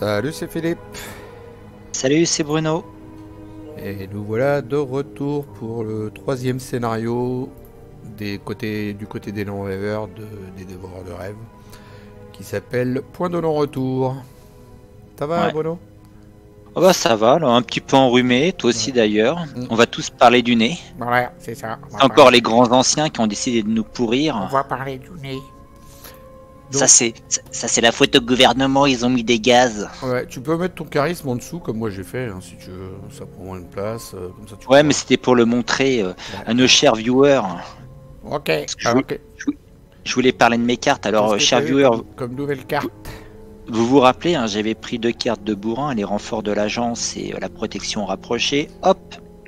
Salut, c'est Philippe. Salut, c'est Bruno. Et nous voilà de retour pour le troisième scénario du côté des non-rêveurs, des dévoreurs de rêves, qui s'appelle Point de non-retour. Ça va, Ouais. Bruno? Oh bah ça va, là, un petit peu enrhumé, toi aussi Ouais. d'ailleurs. Mm. On va tous parler du nez. Voilà, c'est ça. C'est encore les grands anciens qui ont décidé de nous pourrir. On va parler du nez. Ça c'est la faute au gouvernement, ils ont mis des gaz. Ouais, tu peux mettre ton charisme en dessous, comme moi j'ai fait, hein, si tu veux. Ça prend moins de place, comme ça tu Ouais, pourras. mais c'était pour le montrer à nos chers viewers. Ok, Parce que ok. je voulais parler de mes cartes. Alors, Qu'est-ce que chers t'as eu viewers, comme nouvelle carte? vous vous rappelez, hein, j'avais pris 2 cartes de bourrin, les renforts de l'agence et la protection rapprochée. Hop,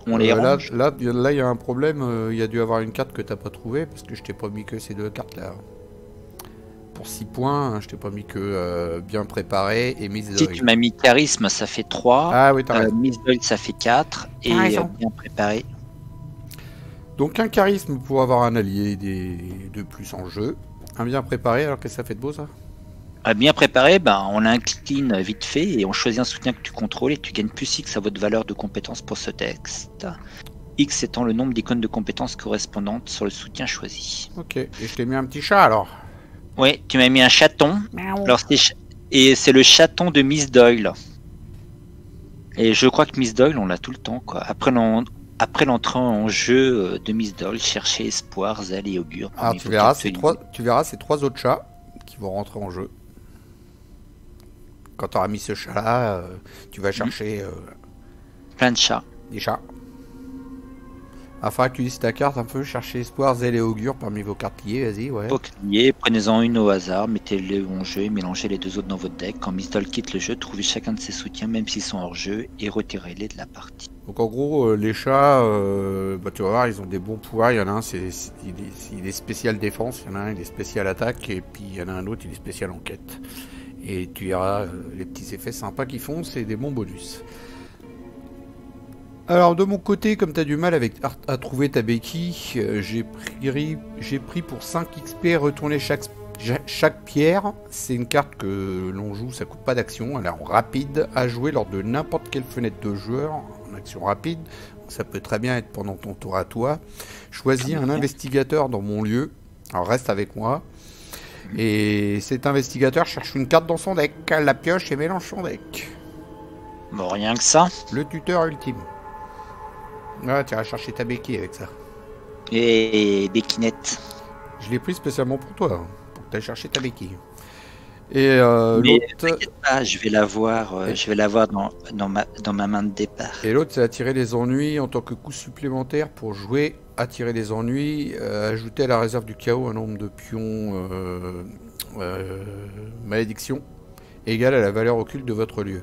on les Là, range. il y a un problème. Il y a dû avoir une carte que t'as pas trouvée parce que je t'ai pas mis que ces deux cartes là. Pour 6 points, hein, je t'ai pas mis que bien préparé et mise Si de tu m'as mis charisme, ça fait 3. Ah oui, t'as raison. Mise d'œil, ça fait 4. Et raison. bien préparé. Donc un charisme pour avoir un allié de plus en jeu. Un bien préparé, alors qu'est-ce que ça fait de beau ça? Bien préparé, ben, on incline vite fait et on choisit un soutien que tu contrôles et tu gagnes plus X à votre valeur de compétence pour ce texte. X étant le nombre d'icônes de compétences correspondantes sur le soutien choisi. Ok, et je t'ai mis un petit chat alors. Oui, tu m'as mis un chaton. Miaou. Alors, et c'est le chaton de Miss Doyle. Et je crois que Miss Doyle, on l'a tout le temps, quoi. Après l'entrée en jeu de Miss Doyle, chercher espoir, zèle et augure. Alors tu verras ces trois autres chats qui vont rentrer en jeu. Quand tu auras mis ce chat là, tu vas chercher Plein de chats. des chats. Il faudra que tu lises ta carte un peu, chercher espoir, zèle et augure parmi vos cartes liées, vas-y, ouais. Bouclier, prenez-en une au hasard, mettez-les en jeu et mélangez les deux autres dans votre deck. Quand Miss Doyle quitte le jeu, trouvez chacun de ses soutiens, même s'ils sont hors jeu, et retirez-les de la partie. Donc en gros, les chats, tu vas voir, ils ont des bons pouvoirs. Il y en a un, il est spécial défense, il y en a un, il est spécial attaque, et puis il y en a un autre, il est spécial enquête. Et tu verras les petits effets sympas qu'ils font, c'est des bons bonus. Alors de mon côté, comme tu as du mal à trouver ta béquille, j'ai pris pour 5 XP retourner chaque pierre. C'est une carte que l'on joue, ça coûte pas d'action, elle est en rapide à jouer lors de n'importe quelle fenêtre de joueur en action rapide. Ça peut très bien être pendant ton tour à toi. Choisis un investigateur dans mon lieu, alors reste avec moi. Et cet investigateur cherche une carte dans son deck, la pioche et mélange son deck. Bon, rien que ça. Le tuteur ultime. Ah, tu vas chercher ta béquille avec ça. Et Béquinette. Je l'ai pris spécialement pour toi, hein, pour que tu ailles chercher ta béquille. Et Mais l'autre... t'inquiète pas, je vais l'avoir dans ma main de départ. Et l'autre, c'est attirer les ennuis en tant que coût supplémentaire pour jouer. Attirer les ennuis, ajouter à la réserve du chaos un nombre de pions malédiction égal à la valeur occulte de votre lieu.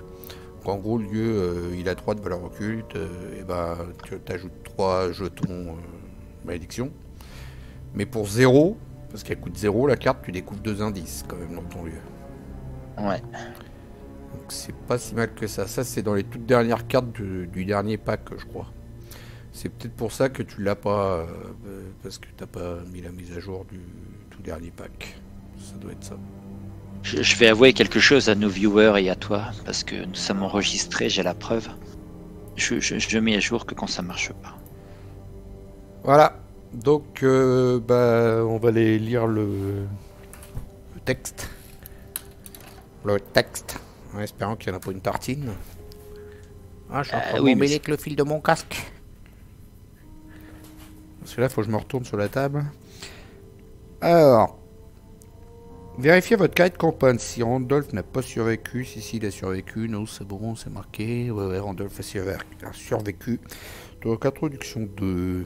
Donc, en gros, le lieu, il a 3 de valeur occulte, et ben, tu ajoutes 3 jetons malédiction. Mais pour 0, parce qu'elle coûte 0 la carte, tu découvres 2 indices quand même dans ton lieu. Ouais. Donc c'est pas si mal que ça. Ça, c'est dans les toutes dernières cartes du dernier pack, je crois. C'est peut-être pour ça que tu l'as pas, parce que t'as pas mis la mise à jour du tout dernier pack. Ça doit être ça. Je vais avouer quelque chose à nos viewers et à toi, parce que nous sommes enregistrés, j'ai la preuve. Je mets à jour que quand ça marche pas. Voilà. Donc, on va aller lire le texte. Le texte. En espérant qu'il n'y en a pas une tartine. Ah, je suis en train de m'emmêler avec le fil de mon casque. Parce que là, il faut que je me retourne sur la table. Alors, vérifiez votre carnet de campagne. Si Randolph n'a pas survécu, si il a survécu, non, c'est bon, c'est marqué. Ouais, Randolph a survécu. Donc, introduction 2.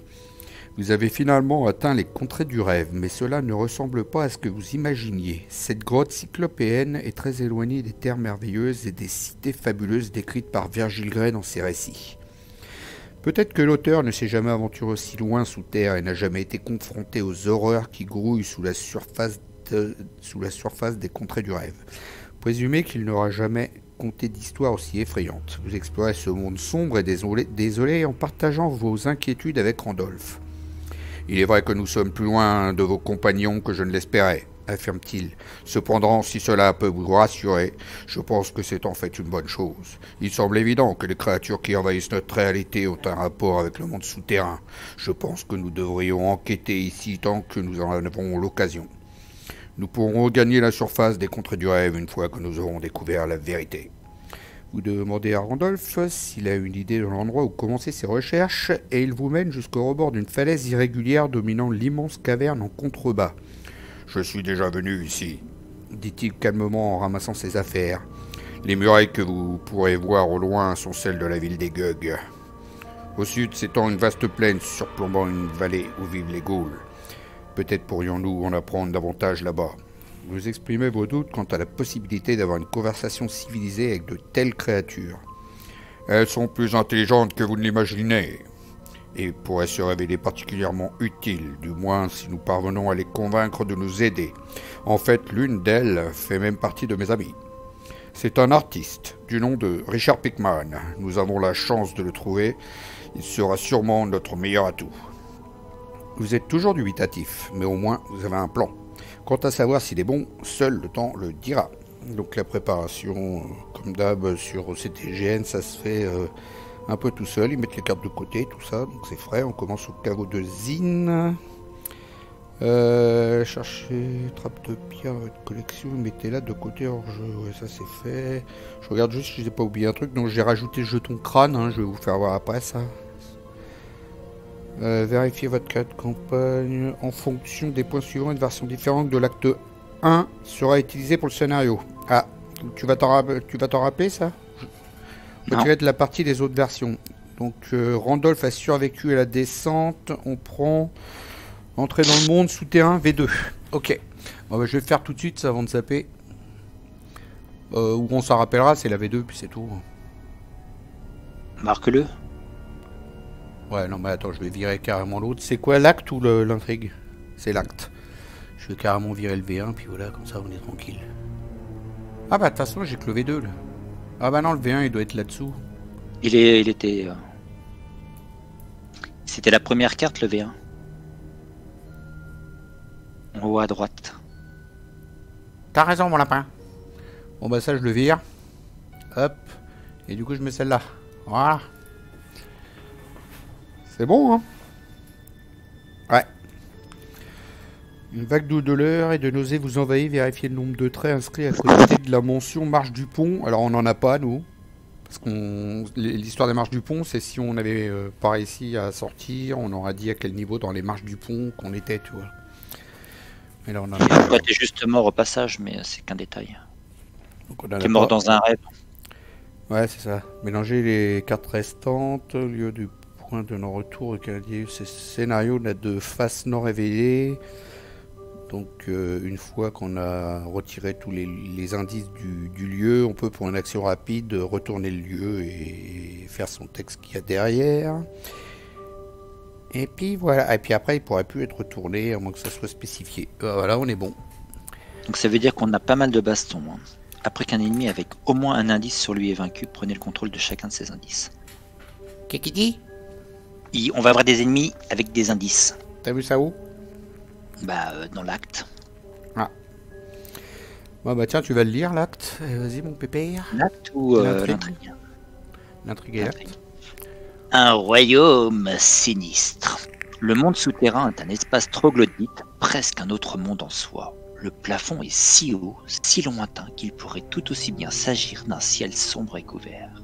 Vous avez finalement atteint les contrées du rêve, mais cela ne ressemble pas à ce que vous imaginiez. Cette grotte cyclopéenne est très éloignée des terres merveilleuses et des cités fabuleuses décrites par Virgil Gray dans ses récits. Peut-être que l'auteur ne s'est jamais aventuré aussi loin sous terre et n'a jamais été confronté aux horreurs qui grouillent sous la surface des contrées du rêve. Présumez qu'il n'aura jamais conté d'histoire aussi effrayante. Vous explorez ce monde sombre et désolé en partageant vos inquiétudes avec Randolph. Il est vrai que nous sommes plus loin de vos compagnons que je ne l'espérais. affirme-t-il. Cependant, si cela peut vous rassurer, je pense que c'est en fait une bonne chose. Il semble évident que les créatures qui envahissent notre réalité ont un rapport avec le monde souterrain. Je pense que nous devrions enquêter ici tant que nous en avons l'occasion. Nous pourrons regagner la surface des contrées du rêve une fois que nous aurons découvert la vérité. Vous demandez à Randolph s'il a une idée de l'endroit où commencer ses recherches, et il vous mène jusqu'au rebord d'une falaise irrégulière dominant l'immense caverne en contrebas. « Je suis déjà venu ici, » dit-il calmement en ramassant ses affaires. « Les murailles que vous pourrez voir au loin sont celles de la ville des Gugs. Au sud s'étend une vaste plaine surplombant une vallée où vivent les Ghouls. Peut-être pourrions-nous en apprendre davantage là-bas. » Vous exprimez vos doutes quant à la possibilité d'avoir une conversation civilisée avec de telles créatures. Elles sont plus intelligentes que vous ne l'imaginez, et pourraient se révéler particulièrement utiles, du moins si nous parvenons à les convaincre de nous aider. En fait, l'une d'elles fait même partie de mes amis. C'est un artiste, du nom de Richard Pickman. Nous avons la chance de le trouver. Il sera sûrement notre meilleur atout. Vous êtes toujours dubitatif, mais au moins vous avez un plan. Quant à savoir s'il est bon, seul le temps le dira. Donc la préparation, comme d'hab sur CTGN, ça se fait un peu tout seul. Ils mettent les cartes de côté, tout ça, donc c'est frais. On commence au caveau de Zine. Cherchez trappe de pierre, votre collection, mettez-la de côté hors jeu. Ouais, ça c'est fait. Je regarde juste si j'ai pas oublié un truc. Donc j'ai rajouté le jeton crâne, hein, je vais vous faire voir après ça. Vérifiez votre carte de campagne. En fonction des points suivants, une version différente de l'acte 1 sera utilisée pour le scénario. Ah, tu vas t'en rappeler ça? Retiré de la partie des autres versions. Donc Randolph a survécu à la descente. On prend entrer dans le monde souterrain V2. Ok. Bon, bah, je vais le faire tout de suite ça, avant de zapper. Où on s'en rappellera, c'est la V2 puis c'est tout. Marque-le. Ouais, non, mais attends, je vais virer carrément l'autre. C'est quoi l'acte ou l'intrigue? C'est l'acte. Je vais carrément virer le V1, puis voilà, comme ça on est tranquille. Ah bah de toute façon, j'ai que le V2 là. Ah bah non, le V1 il doit être là-dessous. Il était. C'était la première carte, le V1. En haut à droite. T'as raison, mon lapin. Bon bah ça, je le vire. Hop. Et du coup, je mets celle-là. Voilà. C'est bon, hein? Ouais. Une vague de douleur et de nausée vous envahit. Vérifiez le nombre de traits inscrits à côté de la mention marche du pont. Alors, on n'en a pas, nous. Parce qu'on... L'histoire des marches du pont, c'est si on avait pas réussi à sortir, on aurait dit à quel niveau dans les marches du pont qu'on était, tu vois. Mais là, on en a pas. Toi, t'es juste mort au passage, mais c'est qu'un détail. T'es mort pas. dans un rêve. Ouais, c'est ça. Mélanger les cartes restantes, au lieu du point de non-retour, ce scénario n'a de face non révélée. Donc, une fois qu'on a retiré tous les indices du lieu, on peut, pour une action rapide, retourner le lieu et faire son texte qu'il y a derrière. Et puis voilà. Et puis après, il pourrait plus être retourné, à moins que ça soit spécifié. Voilà, on est bon. Donc ça veut dire qu'on a pas mal de bastons. Hein. Après qu'un ennemi avec au moins un indice sur lui est vaincu, prenez le contrôle de chacun de ces indices. Qu'est-ce qu'il dit? On va avoir des ennemis avec des indices. T'as vu ça où? Bah, dans l'acte. Ah. Bon bah tiens, tu vas le lire, l'acte. Vas-y, mon pépère. L'acte ou l'intrigue? L'intrigue et l'acte. Un royaume sinistre. Le monde souterrain est un espace troglodyte, presque un autre monde en soi. Le plafond est si haut, si lointain qu'il pourrait tout aussi bien s'agir d'un ciel sombre et couvert.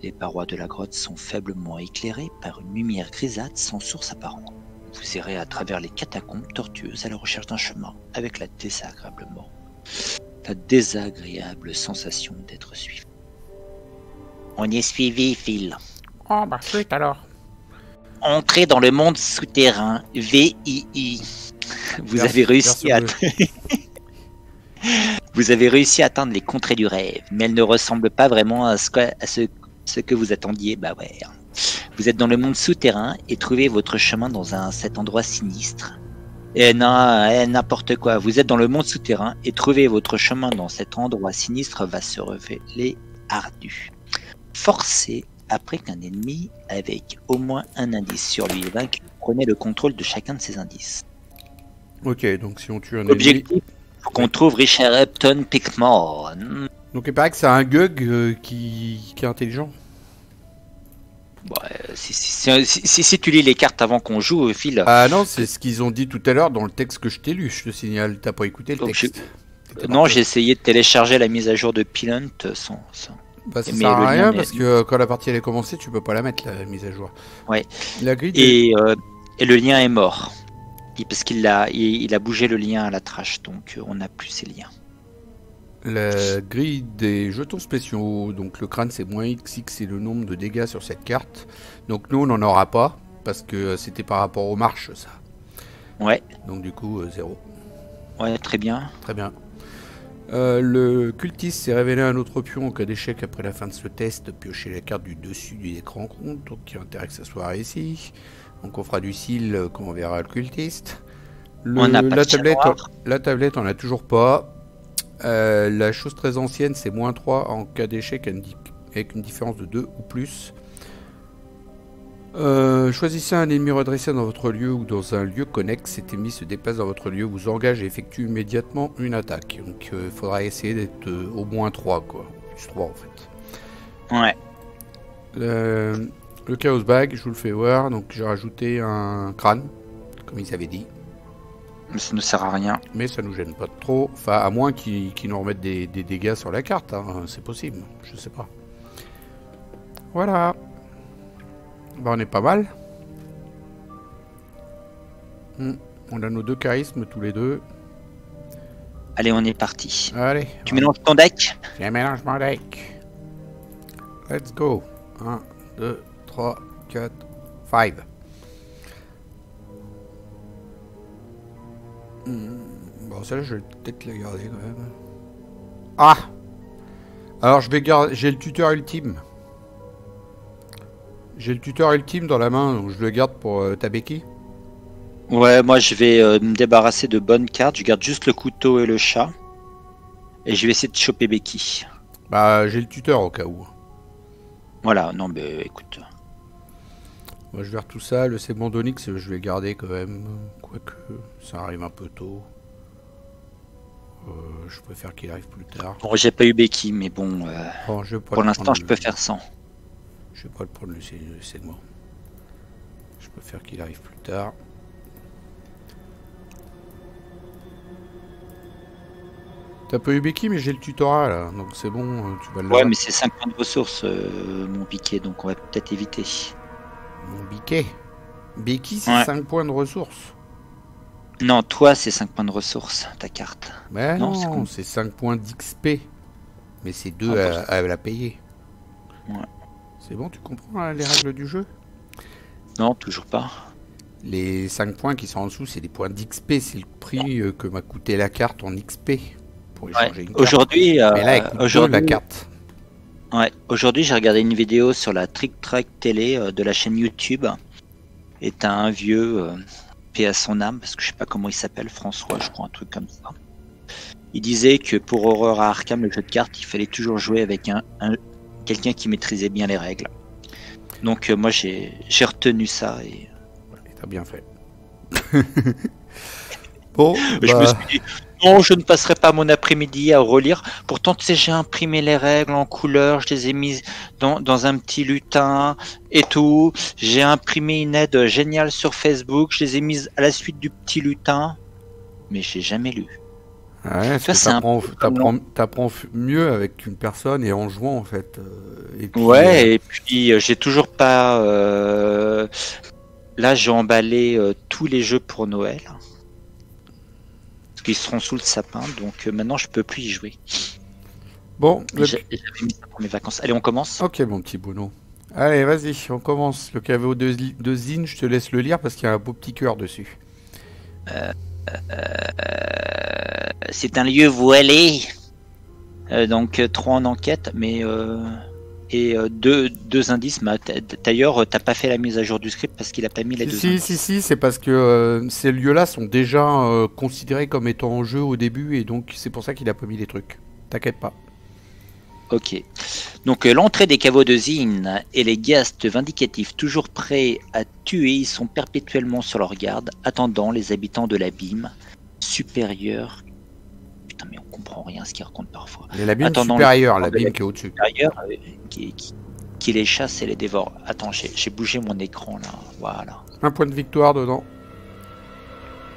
Les parois de la grotte sont faiblement éclairées par une lumière grisâtre sans source apparente. Vous irez à travers les catacombes tortueuses à la recherche d'un chemin avec la désagréable sensation d'être suivi. On y est suivi, Phil. Oh bah chouette alors. Entrez dans le monde souterrain, VII. Vous avez réussi Vous avez réussi à atteindre les contrées du rêve, mais elles ne ressemblent pas vraiment à ce que vous attendiez. Bah ouais. Vous êtes dans le monde souterrain et trouvez votre chemin dans cet endroit sinistre. Et non, n'importe quoi. Vous êtes dans le monde souterrain et trouver votre chemin dans cet endroit sinistre va se révéler ardu. Forcez, après qu'un ennemi avec au moins un indice sur lui est vaincu, prenez le contrôle de chacun de ces indices. Ok, donc si on tue un Objectif, ennemi... Faut qu'on trouve Richard Upton Pickmore. Donc il paraît que c'est un Gug qui est intelligent. Ouais, si tu lis les cartes avant qu'on joue, Phil. Ah non, c'est ce qu'ils ont dit tout à l'heure dans le texte que je t'ai lu, je te signale. T'as pas écouté le Donc, texte. Non, j'ai essayé de télécharger la mise à jour de Pilant sans... Bah ça Mais sert à le rien lien parce que quand la partie elle est commencée, tu peux pas la mettre la mise à jour. Ouais. La grille Et le lien est mort. Parce qu'il a bougé le lien à la trash, donc on n'a plus ces liens. La grille des jetons spéciaux, donc le crâne c'est -XX, c'est le nombre de dégâts sur cette carte. Donc nous on n'en aura pas, parce que c'était par rapport aux marches ça. Ouais. Donc du coup 0. Ouais, très bien. Très bien. Le cultiste s'est révélé un autre pion en cas d'échec après la fin de ce test. Piochez la carte du dessus du écran compte, donc il y a intérêt que ça soit réussi. Donc on fera du cil quand on verra le cultiste. La tablette on a toujours pas. La chose très ancienne c'est -3 en cas d'échec avec une différence de 2 ou plus. Choisissez un ennemi redressé dans votre lieu ou dans un lieu connexe. Cet ennemi se déplace dans votre lieu, vous engage et effectue immédiatement une attaque. Donc il faudra essayer d'être au moins 3 quoi. Plus 3 en fait. Ouais. Le Chaos Bag, je vous le fais voir. Donc j'ai rajouté un crâne, comme ils avaient dit. Ça ne sert à rien. Mais ça nous gêne pas trop. Enfin, à moins qu'ils nous remettent des dégâts sur la carte. Hein. C'est possible. Je sais pas. Voilà. Bah, on est pas mal. On a nos 2 charismes tous les deux. Allez, on est parti. Allez. Tu mélanges ton deck? Je mélange mon deck. Let's go. 1, 2, 3, 4, 5. Bon, celle-là, je vais peut-être la garder quand même. Ah! Alors, je vais garder. J'ai le tuteur ultime. J'ai le tuteur ultime dans la main, donc je le garde pour Tabeki. Ouais, moi je vais me débarrasser de bonnes cartes. Je garde juste le couteau et le chat. Et je vais essayer de choper Becky. Bah, j'ai le tuteur au cas où. Voilà, non, mais écoute. Moi, je vais tout ça. Le segment d'Onyx, je vais garder quand même. Quoique, ça arrive un peu tôt. Je préfère qu'il arrive plus tard. Bon, j'ai pas eu Becky, mais bon. Bon, pour l'instant, je peux faire 100. Je vais pas le prendre le segment. Je préfère qu'il arrive plus tard. T'as pas eu Becky, mais j'ai le tutorat là, donc c'est bon, tu vas le. Ouais, mais c'est 5 points de ressources, mon piqué, donc on va peut-être éviter. Mon biquet. Becky, c'est 5 points de ressources. Non, toi, c'est 5 points de ressources, ta carte. Mais non, c'est 5 points d'XP. Mais c'est 2 à la payer. Ouais. C'est bon, tu comprends les règles du jeu? Non, toujours pas. Les 5 points qui sont en dessous, c'est des points d'XP. C'est le prix que m'a coûté la carte en XP. Pour échanger une carte. Aujourd'hui, mais là, elle coûte la carte. Ouais, aujourd'hui, j'ai regardé une vidéo sur la Trick Track Télé de la chaîne YouTube. Et t'as un vieux, paix à son âme, parce que je sais pas comment il s'appelle, François, je crois, un truc comme ça. Il disait que pour Horreur à Arkham, le jeu de cartes, il fallait toujours jouer avec quelqu'un qui maîtrisait bien les règles. Donc moi j'ai retenu ça et t'as bien fait. Bon, je me suis dit non, je ne passerai pas mon après-midi à relire. Pourtant tu sais, j'ai imprimé les règles en couleur, je les ai mises dans un petit lutin et tout. J'ai imprimé une aide géniale sur Facebook, je les ai mises à la suite du petit lutin, mais j'ai jamais lu. Ouais, t'apprends mieux avec une personne et en jouant en fait. Et puis j'ai toujours pas. Là, j'ai emballé tous les jeux pour Noël. Parce qu'ils seront sous le sapin, donc maintenant je peux plus y jouer. Bon, j'avais mis ça pour mes vacances. Allez, on commence. Ok, mon petit Bruno. Allez, vas-y, on commence. Le KVO de Zine, je te laisse le lire parce qu'il y a un beau petit cœur dessus. C'est un lieu voilé, donc 3 en enquête, mais et deux indices. D'ailleurs, t'as pas fait la mise à jour du script parce qu'il a pas mis les deux indices. Si, c'est parce que ces lieux-là sont déjà considérés comme étant en jeu au début et donc c'est pour ça qu'il a pas mis les trucs. T'inquiète pas. Ok. Donc l'entrée des caveaux de Zine et les ghasts vindicatifs toujours prêts à tuer sont perpétuellement sur leur garde, attendant les habitants de l'abîme supérieur Putain, mais on comprend rien à ce qu'il raconte parfois. Il y a l'abîme Attendant supérieur, l'abîme qui est au-dessus. Supérieur, qui les chasse et les dévore. Attends, j'ai bougé mon écran là. Voilà. Un point de victoire dedans.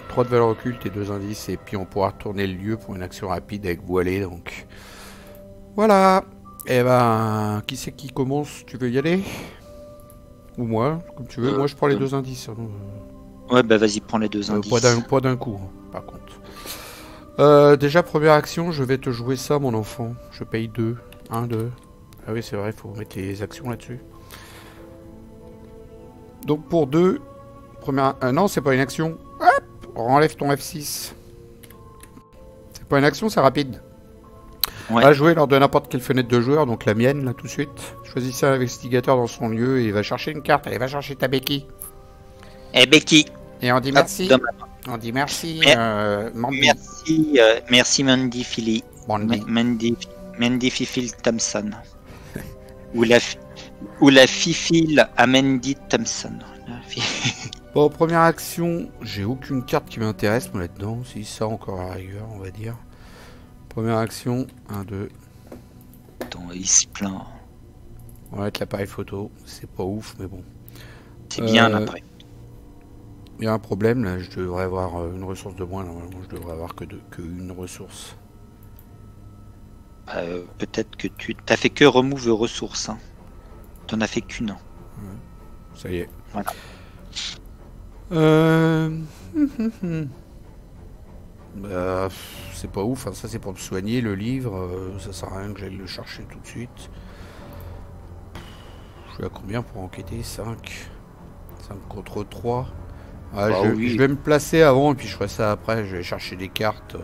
3 de valeur occulte et 2 indices. Et puis on pourra retourner le lieu pour une action rapide avec voilée. Donc voilà. Et ben, qui c'est qui commence? Tu veux y aller? Ou moi, comme tu veux. Moi je prends les 2 indices. Ouais, bah vas-y, prends les 2 indices. Pas d'un coup, hein, par contre. Déjà, première action, je vais te jouer ça, mon enfant. Je paye 2. 1, 2. Ah oui, c'est vrai, il faut mettre les actions là-dessus. Donc pour 2, première... non, c'est pas une action. Hop, enlève ton F6. C'est pas une action, c'est rapide. Ouais. À jouer lors de n'importe quelle fenêtre de joueur, donc la mienne, là, tout de suite. Choisissez un investigateur dans son lieu et il va chercher une carte. Allez, va chercher ta béquille. Eh Becky. Et on dit merci. On dit merci, Mandy. Merci Mandy Philly. Mandy Fifil Thompson. ou la Fifil à Mandy Thompson. Bon, première action, j'ai aucune carte qui m'intéresse, moi là-dedans. Si ça encore à la rigueur, on va dire. Première action, 1, 2. Attends, il se plaint. On va mettre l'appareil photo. C'est pas ouf, mais bon. C'est bien après. Il y a un problème là, je devrais avoir une ressource de moins. Normalement, je devrais avoir que une ressource. Peut-être que tu t'as fait que remove ressources. Hein. T'en as fait qu'une. Ouais. Ça y est. Voilà. Bah, c'est pas ouf, hein. Ça c'est pour me soigner le livre. Ça sert à rien que j'aille le chercher tout de suite. Je suis à combien pour enquêter? 5. 5 contre 3. Ah, bah, je vais me placer avant et puis je ferai ça après. Je vais chercher des cartes.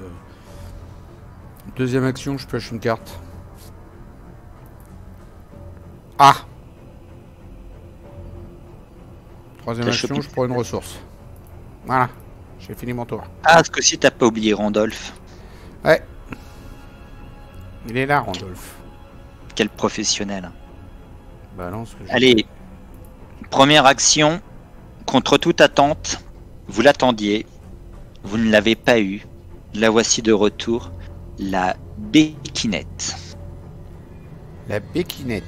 Deuxième action, je pioche une carte. Ah! Troisième action, je prends une ressource. Voilà, j'ai fini mon tour. Ah, ce que si t'as pas oublié Randolph. Ouais. Il est là, Randolph. Quel professionnel. Bah non, allez, première action. Contre toute attente, vous l'attendiez, vous ne l'avez pas eu. La voici de retour, la béquinette. La béquinette,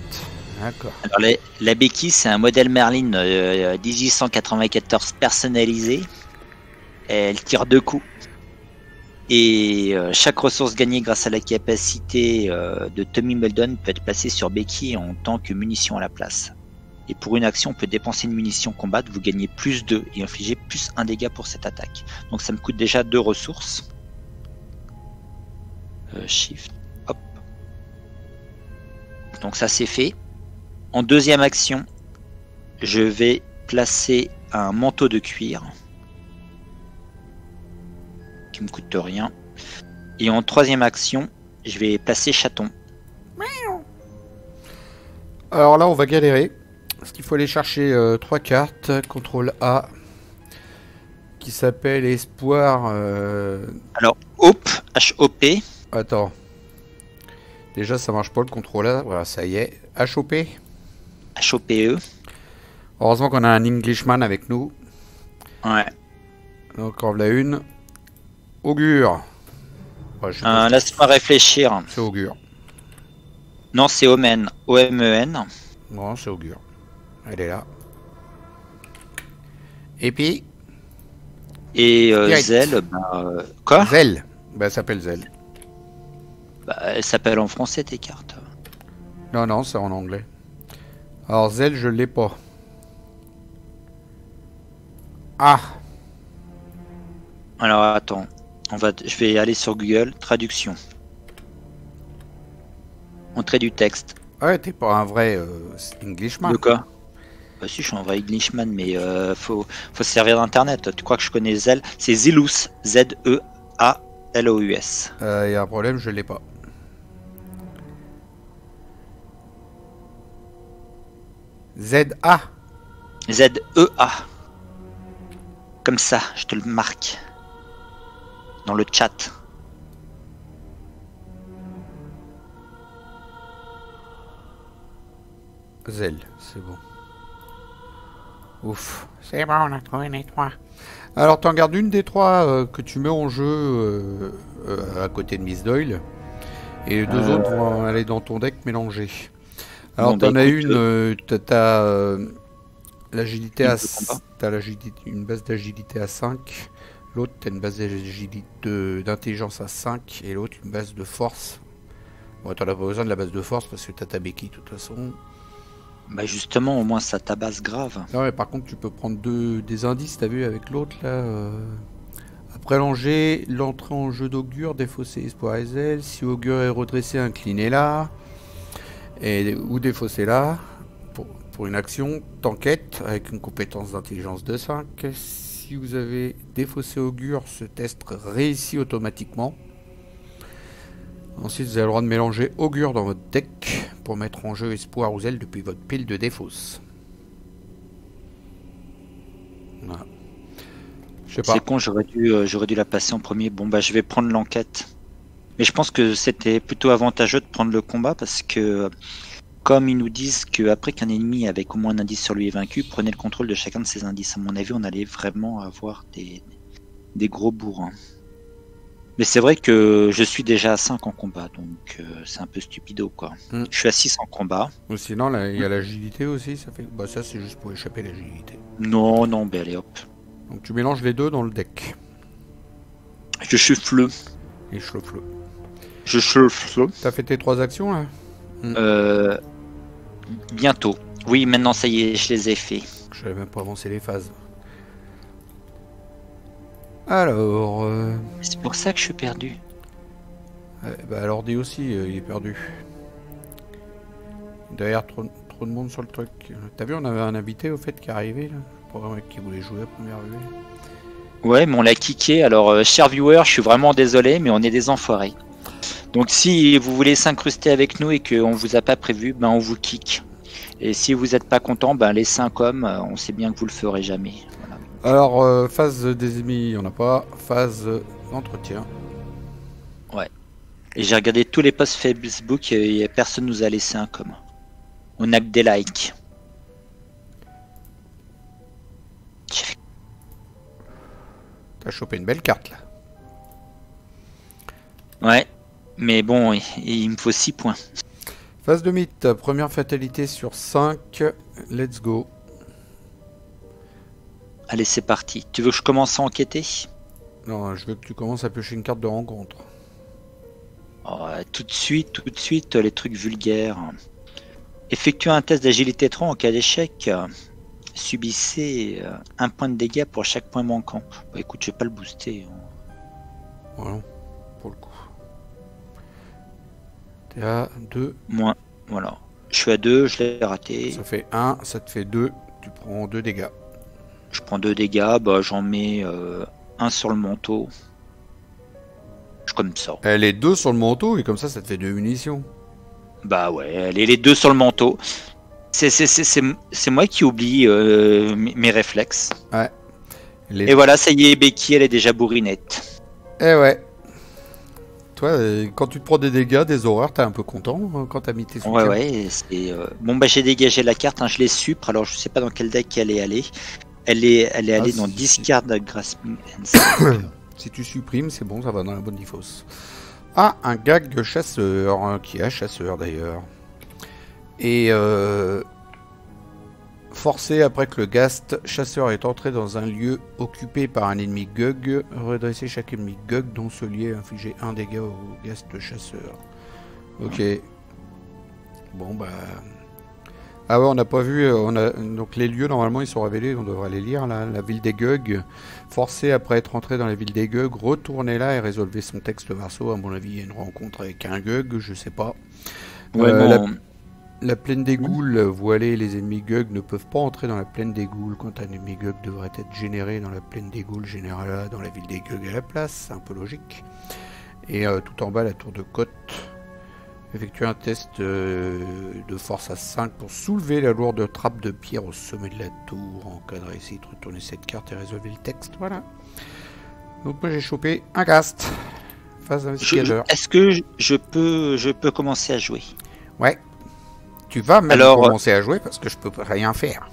d'accord. Alors la béquille, c'est un modèle Merlin 1894 personnalisé. Elle tire 2 coups. Et chaque ressource gagnée grâce à la capacité de Tommy Meldon peut être placée sur béquille en tant que munition à la place. Et pour une action, on peut dépenser une munition combattre, vous gagnez plus 2 et infliger plus 1 dégât pour cette attaque. Donc ça me coûte déjà 2 ressources. Shift, hop. Donc ça c'est fait. En deuxième action, je vais placer un manteau de cuir qui me coûte rien. Et en troisième action, je vais placer chaton. Alors là, on va galérer. Parce qu'il faut aller chercher 3 cartes. CTRL A. Qui s'appelle Espoir. Alors, Hope, H-O-P. Attends. Déjà, ça marche pas le CTRL A. Voilà, ça y est. H-O-P. H-O-P-E. Heureusement qu'on a un Englishman avec nous. Ouais. Donc, on l'a une. Augure. Ouais, laisse-moi réfléchir. C'est Augure. Non, c'est Omen. O-M-E-N. Non, c'est Augure. Elle est là. Et puis. Et Zell, quoi? Zell. Bah, elle s'appelle Zell. Bah, elle s'appelle en français tes cartes. Non, non, c'est en anglais. Alors, Zell, je l'ai pas. Ah! Alors, attends. Je vais aller sur Google. Traduction. Entrée du texte. Ouais, t'es pas un vrai Englishman. De quoi? Bah si, je suis un vrai Englishman, mais faut se servir d'internet. Tu crois que je connais Zell? C'est Zellous, Z-E-A-L-O-U-S. Y a un problème, je l'ai pas. Z-A. Z-E-A. Comme ça, je te le marque. Dans le chat. Zell, c'est bon. Ouf. C'est bon, on a trouvé les 3. Alors, t'en gardes une des 3 que tu mets en jeu à côté de Miss Doyle. Et les 2 autres vont aller dans ton deck mélangé. Alors, Bon, t'en bah, as écoute, une, t'as l'agilité à... Une de combat. T'as une base d'agilité à 5. L'autre, t'as une base d'intelligence à 5. Et l'autre, une base de force. Bon, t'en as pas besoin de la base de force parce que t'as ta béquille de toute façon. Bah justement, au moins ça tabasse grave. Non, mais par contre, tu peux prendre des indices, t'as vu, avec l'autre là. Après l'entrée en jeu d'augure, défausser espoir et zèle. Si augure est redressé, incliné là. Ou défausser là. Pour une action, t'enquête avec une compétence d'intelligence de 5. Si vous avez défaussé augure, ce test réussit automatiquement. Ensuite, vous avez le droit de mélanger augure dans votre deck pour mettre en jeu espoir ou zèle depuis votre pile de défausse. Voilà. Je sais pas. C'est con, j'aurais dû la passer en premier. Bon bah je vais prendre l'enquête. Mais je pense que c'était plutôt avantageux de prendre le combat parce que comme ils nous disent qu'après qu'un ennemi avec au moins un indice sur lui est vaincu, prenez le contrôle de chacun de ces indices. À mon avis, on allait vraiment avoir des gros bourrins. Mais c'est vrai que je suis déjà à 5 en combat, donc c'est un peu stupido quoi. Mm. Je suis à 6 en combat. Ou sinon, là, il y a l'agilité aussi. Ça fait. Bah, ça, c'est juste pour échapper l'agilité. Non, non, ben allez hop. Donc, tu mélanges les deux dans le deck. Je chuffle. Et chloufle. Je chuffle. T'as fait tes 3 actions là? Bientôt. Oui, maintenant ça y est, je les ai fait. Je savais même pas avancer les phases. Alors. C'est pour ça que je suis perdu. Bah, l'ordi aussi, il est perdu. Derrière, trop de monde sur le truc. T'as vu, on avait un invité au fait qui est arrivé là? Pour un mec qui voulait jouer à première vue. Ouais, mais on l'a kické. Alors, cher viewer, je suis vraiment désolé, mais on est des enfoirés. Donc, si vous voulez s'incruster avec nous et qu'on vous a pas prévu, ben on vous kick. Et si vous n'êtes pas content, ben laissez un com. On sait bien que vous le ferez jamais. Voilà. Alors, phase des ennemis, on n'a pas. Phase d'entretien. Ouais. Et j'ai regardé tous les posts Facebook et personne nous a laissé un com. On a que des likes. T'as chopé une belle carte là. Ouais. Mais bon, il me faut 6 points. Phase de mythe, première fatalité sur 5. Let's go. Allez, c'est parti. Tu veux que je commence à enquêter? Non, je veux que tu commences à piocher une carte de rencontre. Oh, tout de suite, les trucs vulgaires. Effectuez un test d'agilité 3 en cas d'échec. Subissez 1 point de dégâts pour chaque point manquant. Bah, écoute, je vais pas le booster. Voilà, pour le coup. T'es à 2. Moins, voilà. Je suis à 2, je l'ai raté. Ça fait 1, ça te fait 2. Tu prends 2 dégâts. Je prends 2 dégâts, bah, j'en mets 1 sur le manteau. Je comme ça. Elle est 2 sur le manteau et comme ça te fait 2 munitions. Bah ouais, les 2 sur le manteau. C'est moi qui oublie mes réflexes. Ouais. Et voilà, ça y est, Becky, elle est déjà bourrinette. Eh ouais. Toi, quand tu te prends des dégâts, des horreurs, t'es un peu content quand t'as mis tes soutiens. Ouais, bon, bah j'ai dégagé la carte, hein, je l'ai supre, alors je sais pas dans quel deck elle est allée. Elle est allée dans Discard Grasping. Si tu supprimes, c'est bon, ça va dans la bonne défausse. Ah, un gag chasseur, hein, qui est un chasseur d'ailleurs. Et forcé après que le Ghast chasseur est entré dans un lieu occupé par un ennemi Gug, redresser chaque ennemi Gug dont ce lieu infliger 1 dégât au Ghast chasseur. Ok. Bon bah... Ah ouais, on n'a pas vu, donc les lieux normalement ils sont révélés, on devrait les lire là. La ville des Gug, forcé après être entré dans la ville des Gug, retournez là et résolvez son texte marceau. À mon avis, il y a une rencontre avec un Gug, je sais pas. Ouais, la plaine des ghouls voilée, les ennemis Gug ne peuvent pas entrer dans la plaine des ghouls quand un ennemi Gug devrait être généré dans la plaine des ghouls, généré dans la ville des Gug à la place, c'est un peu logique. Et tout en bas, la tour de côte. Effectuer un test de force à 5 pour soulever la lourde trappe de pierre au sommet de la tour. Encadrer, essayer de retourner cette carte et résolver le texte. Voilà. Donc moi j'ai chopé un Ghast. Phase d'investigateur. Est-ce que je peux commencer à jouer? Ouais. Tu vas même commencer à jouer parce que je peux rien faire.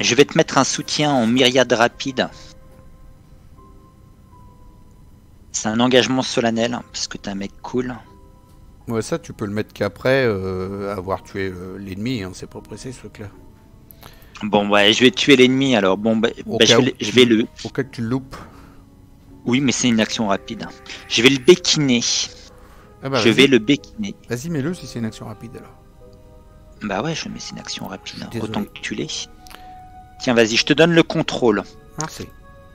Je vais te mettre un soutien en myriade rapide. C'est un engagement solennel, parce que t'es un mec cool. Ouais, ça, tu peux le mettre qu'après avoir tué l'ennemi, hein, c'est pas pressé ce truc-là. Bon, ouais, je vais tuer l'ennemi alors. Bon, je vais le. Au cas que tu le loupes. Oui, mais c'est une action rapide. Je vais le béquiner. Ah bah, je vais le béquiner. Vas-y, mets-le si c'est une action rapide alors. Bah ouais, je mets c'est une action rapide. Désolé. Autant que tu l'aies. Tiens, vas-y, je te donne le contrôle. Merci.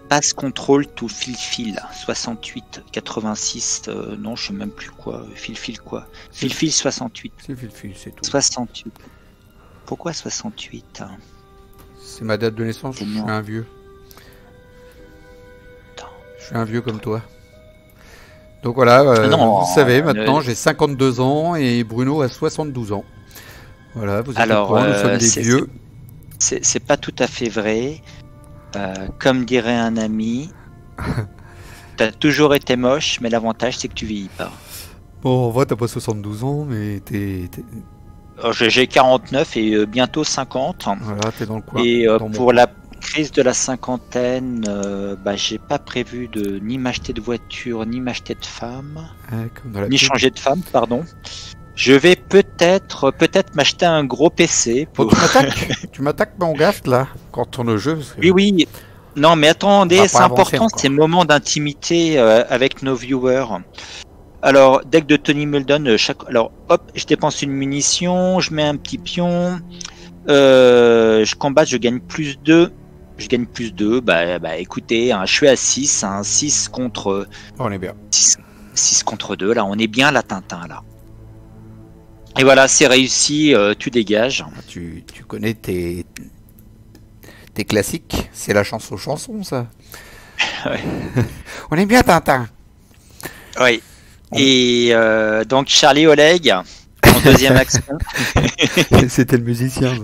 Passe contrôle tout fil 68 86 non je sais même plus quoi fil quoi fil 68 C'est fil c'est tout. 68 pourquoi 68 hein c'est ma date de naissance, je suis un vieux. Attends. Je suis un vieux comme toi. Donc voilà, non, vous savez maintenant j'ai 52 ans et Bruno a 72 ans. Voilà, vous êtes alors au courant, nous sommes des vieux. C'est pas tout à fait vrai. Comme dirait un ami, t'as toujours été moche, mais l'avantage c'est que tu vieillis pas. Bon, en vrai, t'as pas 72 ans, mais t'es... J'ai 49 et bientôt 50. Voilà, t'es dans le coin. Et pour la crise de la cinquantaine, j'ai pas prévu de ni m'acheter de voiture, ni m'acheter de femme, ni changer de femme, pardon. Je vais peut-être m'acheter un gros PC. Pour... tu m'attaques mon gaffe là, quand on tourne le jeu. Oui. Non, mais attendez, c'est important ces moments d'intimité avec nos viewers. Alors, deck de Tony Muldoon, alors hop, je dépense une munition, je mets un petit pion, je combat, je gagne plus 2. Je gagne plus 2, écoutez, je suis à 6, 6 contre... On est bien. 6 contre 2, là, on est bien là, Tintin, là. Et voilà, c'est réussi, tu dégages. Tu connais tes classiques, c'est la chanson, ça. Ouais. On est bien, Tintin. Oui. Et donc Charlie Oleg, en deuxième action. C'était le musicien.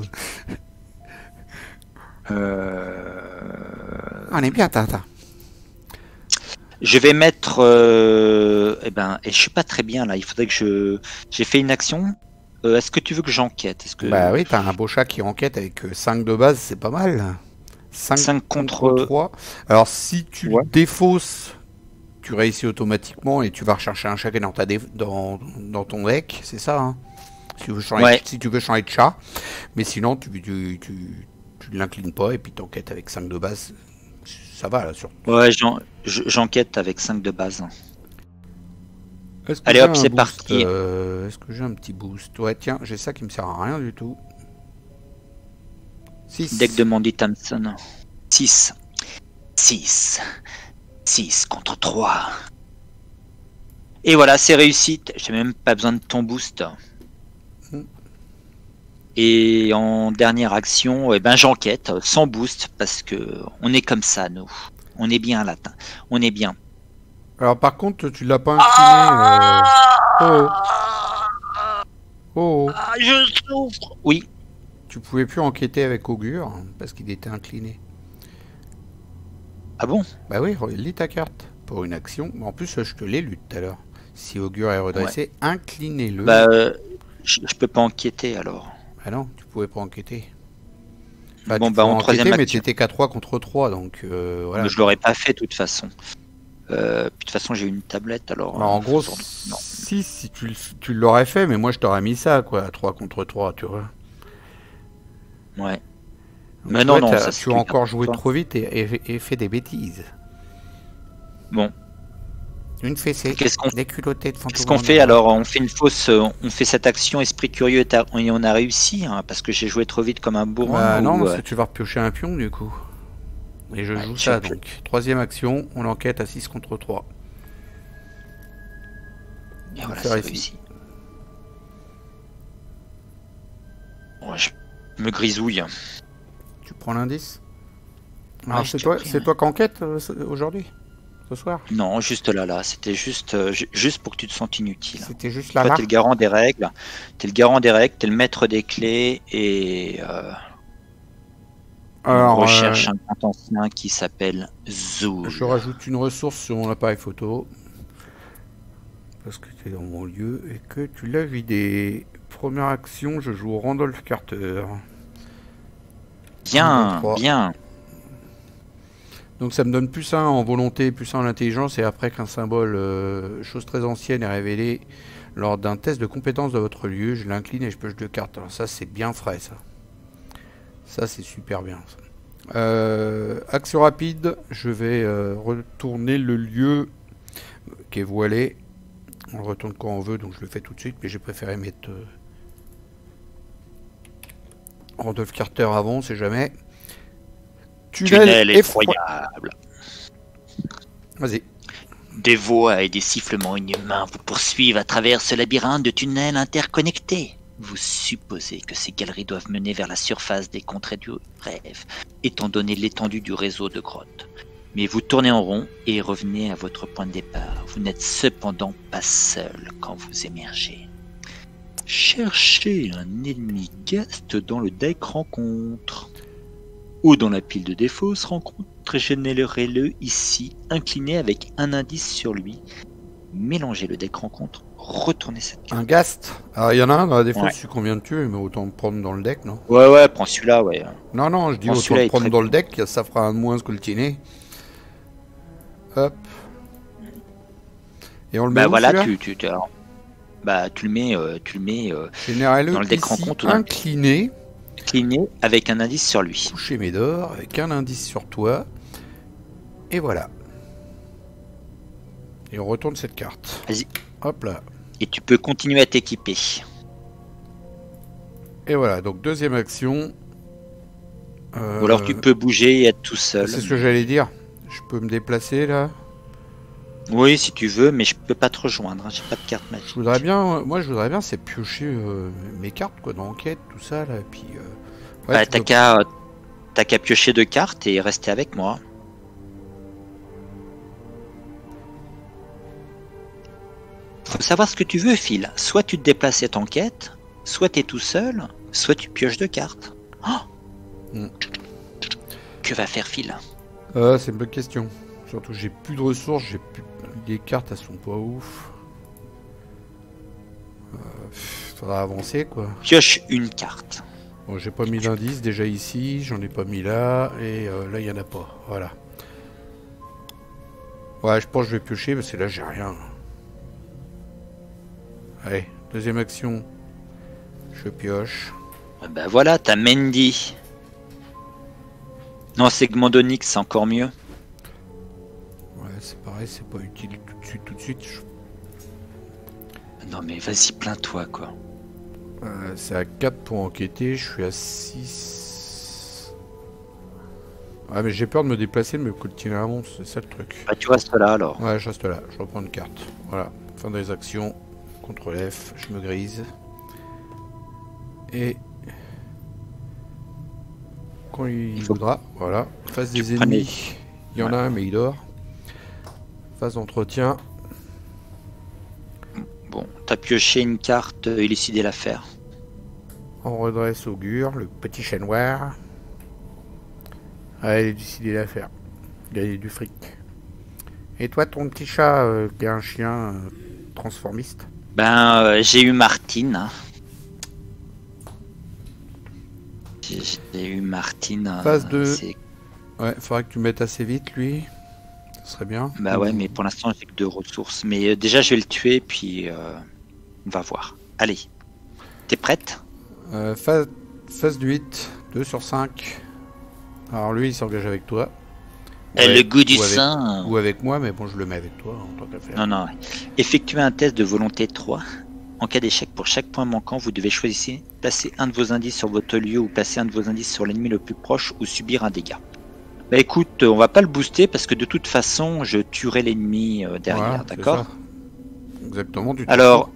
On est bien, Tintin. Je vais mettre... et je suis pas très bien là, il faudrait que j'ai fait une action. Est-ce que tu veux que j'enquête? Bah oui, t'as un beau chat qui enquête avec 5 de base, c'est pas mal. 5 contre 3. Alors si tu défausses, tu réussis automatiquement et tu vas rechercher un chat qui est dans ton deck, c'est ça hein si tu veux changer de chat. Mais sinon, tu ne l'inclines pas et puis t'enquêtes avec 5 de base. Ça va là, surtout. Ouais, j'enquête avec 5 de base. Allez hop, c'est parti. Est-ce que j'ai un petit boost? Ouais, tiens, j'ai ça qui me sert à rien du tout. 6. Deck de Mandy Thompson. 6. 6 contre 3. Et voilà, c'est réussi. J'ai même pas besoin de ton boost. Et en dernière action, j'enquête sans boost parce que on est comme ça, nous. On est bien latin. On est bien. Alors par contre, tu l'as pas incliné. Je souffre. Oui. Tu pouvais plus enquêter avec Augure parce qu'il était incliné. Ah bon? Bah oui, lis ta carte pour une action. En plus, je te l'ai lu tout à l'heure. Si Augure est redressé, inclinez-le. Je peux pas enquêter alors. Ah non, tu pouvais pas enquêter. Enfin, bon, en troisième action. Mais tu étais qu'à 3 contre 3, donc voilà. Mais je l'aurais pas fait de toute façon. Puis de toute façon, j'ai une tablette alors. En gros, si tu l'aurais fait, mais moi je t'aurais mis ça, quoi, à 3 contre 3, tu vois. Ouais. Donc, mais non, ça, tu as encore joué trop vite et fait des bêtises. Bon. Une fessée. Des culottés de fantôme. Qu'est-ce qu'on fait alors? On fait une fausse. On fait cette action esprit curieux et on a réussi, hein, parce que j'ai joué trop vite comme un bourrin. Bah non, parce que tu vas repiocher un pion du coup. Et je joue ça donc. Troisième action, on l'enquête à 6 contre 3. Et voilà, c'est réussi. Bon, je me grisouille. Tu prends l'indice? Alors c'est toi qui enquête aujourd'hui? Ce soir? Non, juste là. C'était juste pour que tu te sentes inutile. C'était juste là. Toi, t'es le garant des règles. T'es le maître des clés et on recherche un grand ancien qui s'appelle Zool. Je rajoute une ressource sur mon appareil photo parce que tu es dans mon lieu et que tu l'as vidé. Première action, je joue Randolph Carter. Bien, 3. bien. Donc ça me donne plus 1 en volonté, plus 1 en intelligence, et après qu'un symbole, chose très ancienne, est révélé lors d'un test de compétence de votre lieu, je l'incline et je pioche 2 cartes. Alors ça c'est bien frais ça. Ça c'est super bien. Action rapide, je vais retourner le lieu qui est voilé. On le retourne quand on veut, donc je le fais tout de suite, mais j'ai préféré mettre Randolph Carter avant, on sait jamais. Tunnel effroyable. Vas-y. Des voix et des sifflements inhumains vous poursuivent à travers ce labyrinthe de tunnels interconnectés. Vous supposez que ces galeries doivent mener vers la surface des contrées du rêve, étant donné l'étendue du réseau de grottes. Mais vous tournez en rond et revenez à votre point de départ. Vous n'êtes cependant pas seul quand vous émergez. Cherchez un ennemi guest dans le deck rencontre. Ou dans la pile de défauts se rencontre et générez-le ici, incliné avec un indice sur lui. Mélangez le deck rencontre, retournez cette carte. Un Gast. Alors il y en a un dans la défense, Ouais. celui qu'on vient de tuer, mais autant le prendre dans le deck, non? Ouais, prends celui-là, ouais. Non, non, je dis Prends autant celui-là, le il est prendre très dans bon. le deck, ça fera un de moins scoltiné. Hop. Et on le met Bah où, voilà, celui-là alors, bah tu le mets Générez-le dans le deck ici, rencontre ou dans le incliné, incliné avec un indice sur lui. toucher Médor, avec un indice sur toi. Et voilà. Et on retourne cette carte. Vas-y. Hop là. Et tu peux continuer à t'équiper. Et voilà, donc deuxième action. Ou alors tu peux bouger et être tout seul. C'est ce que j'allais dire. Je peux me déplacer là. Oui, si tu veux, mais je peux pas te rejoindre. Hein. J'ai pas de carte magique. Je voudrais bien, moi je voudrais bien, c'est piocher mes cartes quoi, dans l'enquête, tout ça là. Et puis, ouais, Bah, tu peux- t'as qu'à piocher 2 cartes et rester avec moi. Faut savoir ce que tu veux, Phil. Soit tu te déplaces et t'enquêtes, soit t'es tout seul, soit tu pioches 2 cartes. Oh Mm. Que va faire Phil? C'est une bonne question. Surtout j'ai plus de ressources, j'ai plus les cartes, elles sont pas ouf. Faudra avancer quoi. Pioche une carte. Bon, j'ai pas mis d'indice déjà ici, j'en ai pas mis là, et là il y en a pas. Voilà. Ouais, je pense que je vais piocher parce que là j'ai rien. Allez, deuxième action. Je pioche. Bah voilà, t'as Mendy. Non, Segmondonyx, c'est encore mieux. Ouais, c'est pareil, c'est pas utile tout de suite. Non mais vas-y, plains-toi quoi. C'est à 4 pour enquêter, je suis à 6. Ah mais j'ai peur de me déplacer, de me coltiner un monstre, c'est ça le truc. Bah tu restes là alors. Ouais, je reste là, je reprends une carte. Voilà, fin des actions, CTRL F, je me grise. Et... quand il voudra, voilà. Face des ennemis, il y en a un mais il dort. Phase d'entretien. Bon, t'as pioché une carte, élucider l'affaire. On redresse Augure, le petit chat noir. Allez, décider l'affaire. Gagner du fric. Et toi, ton petit chat, qui est un chien transformiste? Ben, j'ai eu Martine. Hein. J'ai eu Martine. Phase 2. c'est- Ouais, faudrait que tu mettes assez vite, lui. Ce serait bien. Bah ouais, mais pour l'instant, j'ai que 2 ressources. Mais déjà, je vais le tuer, puis on va voir. Allez, t'es prête? Phase du 8, 2 sur 5. Alors lui, il s'engage avec toi. Le goût du ou avec- sang. Ou avec moi, mais bon, je le mets avec toi, en tant qu'affaire. Non, non. Ouais. Effectuez un test de volonté 3. En cas d'échec, pour chaque point manquant, vous devez choisir placer un de vos indices sur votre lieu ou placer un de vos indices sur l'ennemi le plus proche ou subir un dégât. Bah écoute, on va pas le booster parce que de toute façon, je tuerai l'ennemi derrière, Voilà, c'est d'accord? ça. Exactement. Tu te Alors,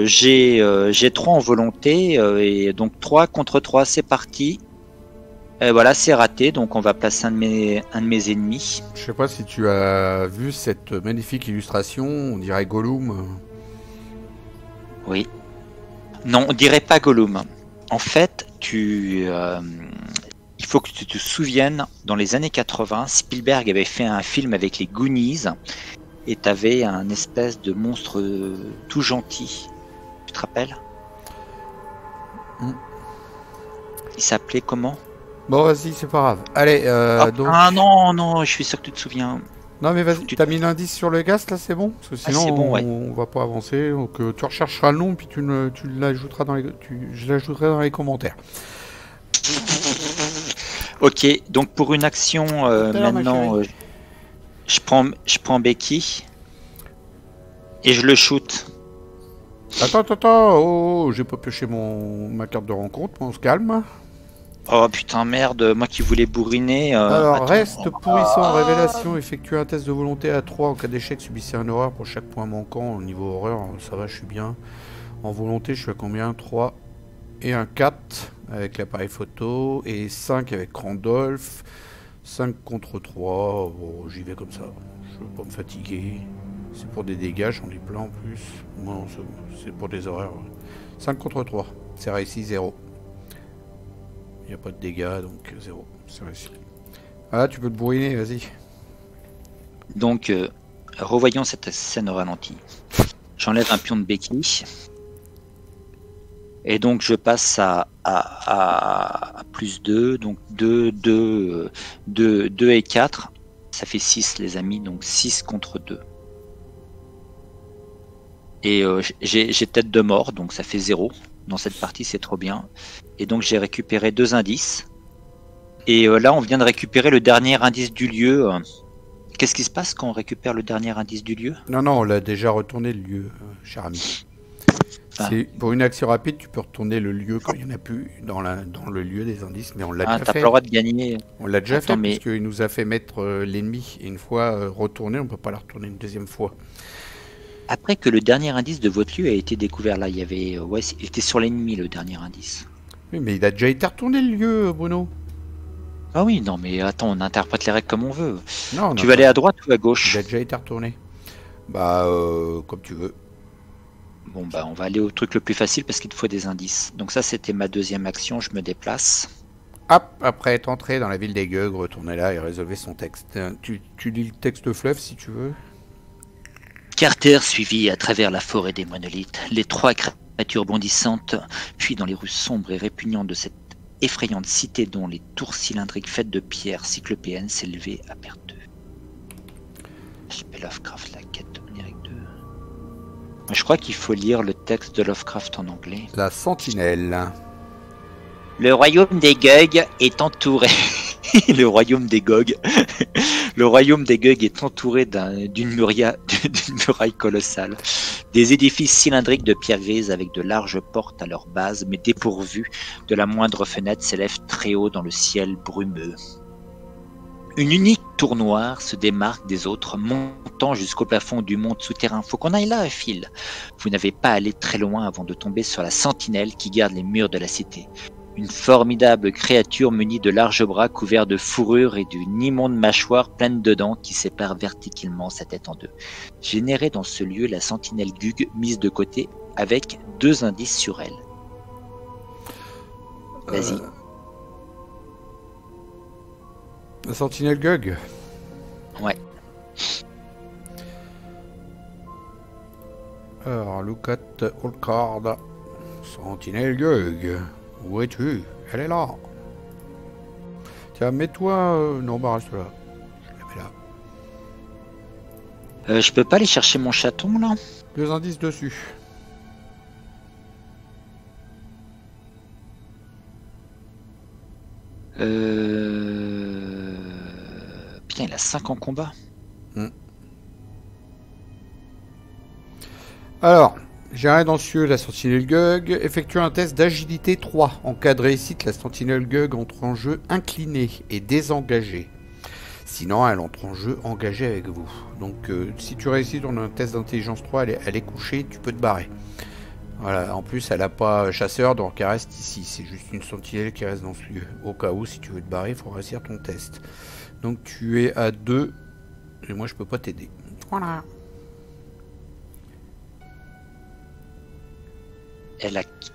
j'ai 3 en volonté, et donc 3 contre 3, c'est parti. Et voilà, c'est raté, donc on va placer un de mes ennemis. Je sais pas si tu as vu cette magnifique illustration, on dirait Gollum. Oui. Non, on dirait pas Gollum. En fait, il faut que tu te souviennes, dans les années 80, Spielberg avait fait un film avec les Goonies, et t'avais un espèce de monstre tout gentil. Tu te rappelles? Mm. Il s'appelait comment? Bon, vas-y, c'est pas grave. Allez, donc... Ah non, non, je suis sûr que tu te souviens. Non, mais Faut vas-y, que tu t'as te- mis l'indice sur le gaz, là, c'est bon? Parce que Ah, sinon, c'est bon, ouais. on va pas avancer. Donc, tu rechercheras le nom, puis tu l'ajouteras dans les... je l'ajouterai dans les commentaires. Ok, donc pour une action, À tout à l'heure, ma maintenant, chérie. je prends Becky et je le shoot. Attends, oh, j'ai pas pioché ma carte de rencontre, on se calme. Oh putain, merde, moi qui voulais bourriner. Alors, Attends. reste pourrissant, révélation, effectuez un test de volonté à 3. En cas d'échec, subissez un horreur pour chaque point manquant. Au niveau horreur, ça va, je suis bien. En volonté, je suis à combien? 3 et un 4 avec l'appareil photo et 5 avec Randolph. 5 contre 3, bon, j'y vais comme ça. Je veux pas me fatiguer. C'est pour des dégâts, j'en ai plein en plus. Non, c'est pour des horreurs. 5 contre 3, c'est réussi, 0. Il n'y a pas de dégâts, donc 0. C'est réussi. Ah, tu peux te bourriner, vas-y. Donc, revoyons cette scène au ralenti. J'enlève un pion de Becky. Et donc, je passe à plus 2. Donc, 2 et 4. Ça fait 6, les amis. Donc, 6 contre 2. Et j'ai tête de mort, donc ça fait 0. Dans cette partie, c'est trop bien. Et donc, j'ai récupéré 2 indices. Et là, on vient de récupérer le dernier indice du lieu. Qu'est-ce qui se passe quand on récupère le dernier indice du lieu? Non, on l'a déjà retourné le lieu, cher ami. Ah. Pour une action rapide, tu peux retourner le lieu quand il n'y en a plus dans le lieu des indices, mais on l'a déjà T'as fait. pas le droit de gagner. On l'a déjà Attends, fait, mais- puisqu'il nous a fait mettre l'ennemi. Et une fois retourné, on peut pas la retourner une deuxième fois. Après que le dernier indice de votre lieu a été découvert, là, il y avait, il était sur l'ennemi le dernier indice. Oui, mais il a déjà été retourné le lieu, Bruno. Ah oui, non, mais attends, on interprète les règles comme on veut. Non, Tu vas aller à droite ou à Il gauche? a déjà été retourné. Bah, comme tu veux. Bon, bah, on va aller au truc le plus facile parce qu'il te faut des indices. Donc ça, c'était ma deuxième action. Je me déplace. Hop, après être entré dans la ville des Gueux, retournez là et résolvez son texte. Tu lis le texte fleuve si tu veux. Carter suivit à travers la forêt des monolithes les 3 créatures bondissantes, puis dans les rues sombres et répugnantes de cette effrayante cité dont les tours cylindriques faites de pierre cyclopéennes s'élevaient à perte de vue. H.P. Lovecraft, la quête d'Omniac 2. Je crois qu'il faut lire le texte de Lovecraft en anglais. La sentinelle. Le royaume des Gug est entouré. Le royaume des Gog. Le royaume des Gug est entouré d'une muraille colossale. Des édifices cylindriques de pierre grise avec de larges portes à leur base, mais dépourvus de la moindre fenêtre, s'élèvent très haut dans le ciel brumeux. Une unique tour noire se démarque des autres, montant jusqu'au plafond du monde souterrain. Faut qu'on aille là, Phil. Vous n'avez pas allé très loin avant de tomber sur la sentinelle qui garde les murs de la cité. Une formidable créature munie de larges bras couverts de fourrure et d'une immonde mâchoire pleine de dents qui sépare verticalement sa tête en deux. Générée dans ce lieu, la sentinelle Gug mise de côté avec 2 indices sur elle. Vas-y. La sentinelle Gug. Ouais. Alors, look at all card. Sentinelle Gug. Où es-tu? Elle est là. Tiens, mets-toi... Non, bah reste là. Je la mets là. Je peux pas aller chercher mon chaton, là? 2 indices dessus. Putain, il a 5 en combat. Alors, j'ai rien dans le cieux, la sentinelle Gug. Effectue un test d'agilité 3. En cas de réussite, la sentinelle Gug entre en jeu inclinée et désengagée. Sinon, elle entre en jeu engagée avec vous. Donc, si tu réussis ton test d'intelligence 3, elle est couchée, tu peux te barrer. Voilà, en plus, elle n'a pas chasseur, donc elle reste ici. C'est juste une sentinelle qui reste dans ce lieu. Au cas où, si tu veux te barrer, il faut réussir ton test. Donc, tu es à 2. Et moi, je peux pas t'aider. Voilà.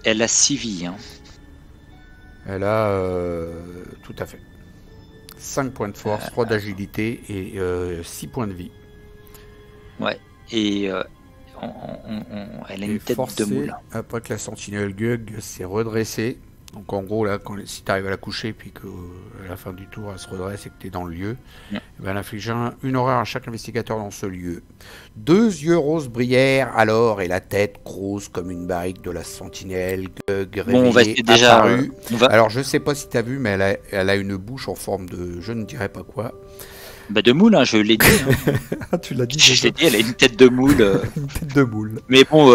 Elle a 6 vies. Hein. Elle a tout à fait 5 points de force, 3 d'agilité et 6 points de vie. Ouais, et elle a une tête de moule. Après que la sentinelle Gug s'est redressée, Donc en gros, là, si tu arrives à la coucher, puis qu'à la fin du tour, elle se redresse et que tu es dans le lieu, Mm. eh ben, elle inflige une horreur à chaque investigateur dans ce lieu. 2 yeux roses brillèrent alors, et la tête grosse comme une barrique de la sentinelle, Bon, on va réveillée, essayer déjà. apparut. On va... Alors je sais pas si tu as vu, mais elle a une bouche en forme de je ne dirais pas quoi. Bah, de moule, hein, je l'ai dit. Hein. Ah, tu l'as dit Je déjà. l'ai dit, elle a une tête de moule. Une tête de boule. Mais bon,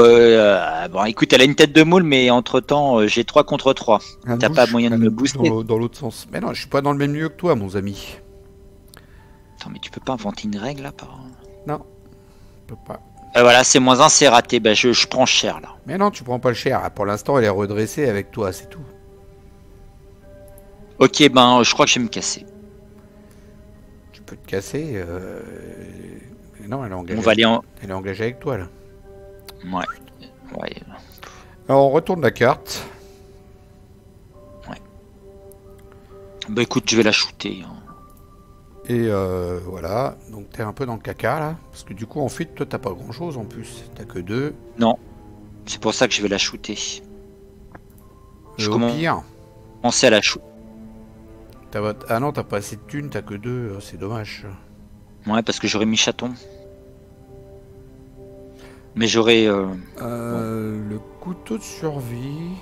bon, écoute, elle a une tête de moule, mais entre-temps, j'ai 3 contre 3. T'as pas moyen de me booster. Dans l'autre sens. Mais non, je suis pas dans le même lieu que toi, mon ami. Attends, mais tu peux pas inventer une règle là par... Non, je peux pas. Voilà, c'est -1, c'est raté. Bah, je prends cher là. Mais non, tu prends pas le cher. Ah, pour l'instant, elle est redressée avec toi, c'est tout. Ok, ben, je crois que je vais me casser. Tu peux te casser. Non, elle est engagée. On va aller en... Elle est engagée avec toi, là. Ouais. Ouais. Alors, on retourne la carte. Bah écoute, je vais la shooter. Hein. Et voilà. Donc, t'es un peu dans le caca, là. Parce que du coup, en fuite, toi, t'as pas grand-chose en plus. T'as que 2. Non. C'est pour ça que je vais la shooter. Je Au pire, commence à la shooter. ah non, t'as pas assez de thunes, t'as que 2. C'est dommage. Ouais, parce que j'aurais mis chaton. Mais j'aurais... Le couteau de survie...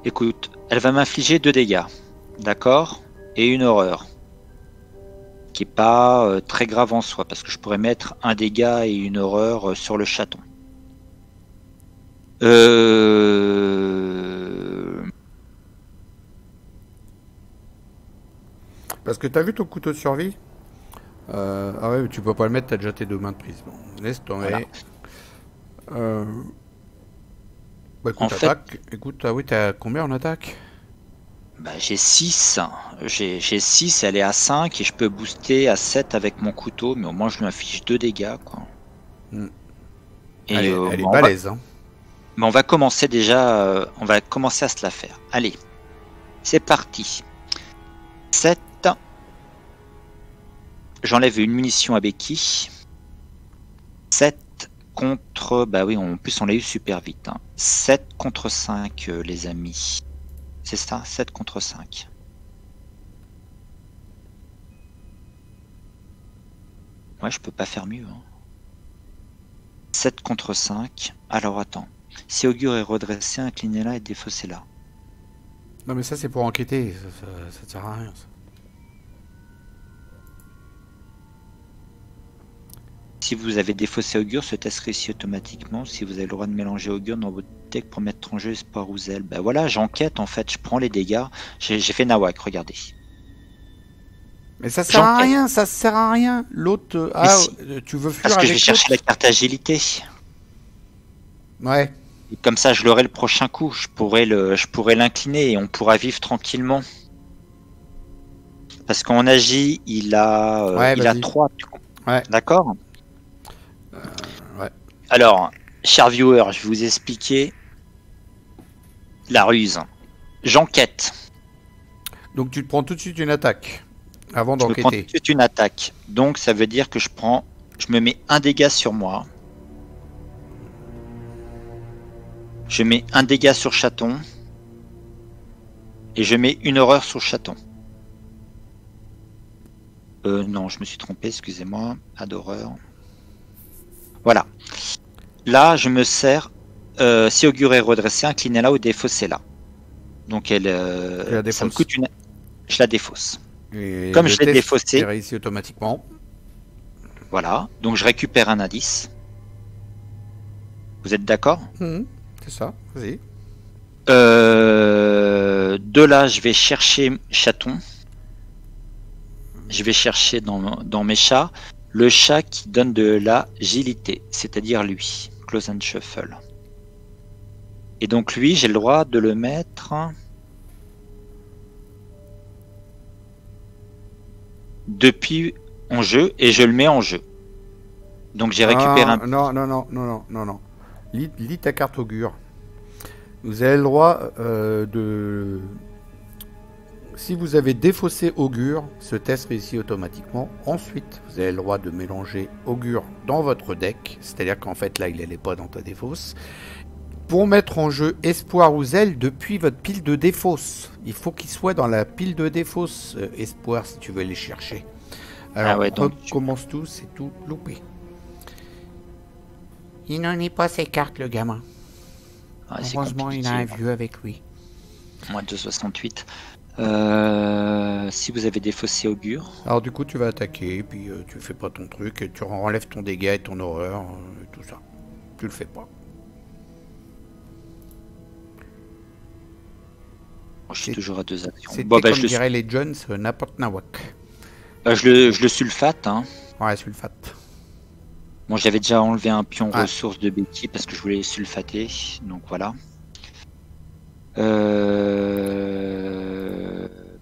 Écoute, elle va m'infliger 2 dégâts. D'accord? Et une horreur. Qui est pas très grave en soi, parce que je pourrais mettre un dégât et une horreur sur le chaton. Parce que t'as vu ton couteau de survie? Ah ouais, mais tu peux pas le mettre, t'as déjà tes 2 mains de prise. Bon, laisse tomber. Voilà. Bah écoute, En fait, attaque. Écoute, ah oui, t'as combien en attaque? bah, j'ai 6. J'ai 6, elle est à 5 et je peux booster à 7 avec mon couteau, mais au moins je lui inflige 2 dégâts. Quoi. Hmm. Et, elle est bah, balèze, hein. mais on va commencer déjà, on va commencer à se la faire. Allez, c'est parti. 7. J'enlève une munition à béquille. 7 contre... Bah oui, en plus on l'a eu super vite. Hein. 7 contre 5, les amis. C'est ça, 7 contre 5. Ouais, je peux pas faire mieux. Hein. 7 contre 5. Alors attends. Si Augure est redressé, inclinez-la et défaussez-la. Non mais ça c'est pour enquêter, ça te sert à rien ça. Si vous avez défaussé Augure, ce test réussit automatiquement. Si vous avez le droit de mélanger Augure dans votre deck pour mettre en jeu Espoir ou Zèle. Ben voilà, j'enquête en fait, je prends les dégâts. J'ai fait Nawak, regardez. Mais ça sert à rien, ça sert à rien. L'autre... si, tu veux fuir parce que avec je vais chercher la carte agilité. Ouais. Et comme ça, je l'aurai le prochain coup. Je pourrais l'incliner et on pourra vivre tranquillement. Parce qu'en agi, il a 3. Ouais. D'accord. Ouais. Alors, chers viewers, je vais vous expliquer la ruse. J'enquête. Donc tu te prends tout de suite une attaque avant Je me prends tout d'enquêter. de suite une attaque. Donc ça veut dire que je me mets un dégât sur moi. Je mets un dégât sur chaton. Et je mets une horreur sur chaton. Non, je me suis trompé, excusez-moi. Pas d'horreur. Voilà. Là, je me sers. Si Augure est redressé, inclinez-la ou défaussez-la. Donc elle, ça me coûte une. Je la défausse. Et comme je l'ai défaussé. C'est réussi automatiquement. Voilà. Donc je récupère un indice. Vous êtes d'accord? C'est ça, vas-y. De là, je vais chercher chaton. Je vais chercher dans mes chats le chat qui donne de l'agilité, c'est-à-dire lui, Close and Shuffle. Et donc lui, j'ai le droit de le mettre depuis en jeu et je le mets en jeu. Donc j'ai récupéré un... Non. Lis ta carte augure. Vous avez le droit de... Si vous avez défaussé augure, ce test réussit automatiquement. Ensuite, vous avez le droit de mélanger augure dans votre deck. C'est-à-dire qu'en fait, là, il n'allait pas dans ta défausse. Pour mettre en jeu Espoir ou Zèle depuis votre pile de défausse. Il faut qu'il soit dans la pile de défausse, Espoir, si tu veux les chercher. Alors, Ah ouais, donc recommence tout, c'est tout loupé. Il n'en est pas ses cartes, le gamin. ah, c'est Heureusement, il a un vieux avec lui. Moins de 68. Si vous avez défaussé augure. Alors du coup, tu vas attaquer, puis tu fais pas ton truc, et tu enlèves ton dégât et ton horreur, et tout ça. Tu le fais pas. Moi, je suis toujours à 2 actions. C'était Bon, bah, comme diraient les Jones, n'importe nawak. je le sulfate. Hein. Ouais, sulfate. Bon, j'avais déjà enlevé un pion Ah. ressource de Betty parce que je voulais sulfater. Donc voilà.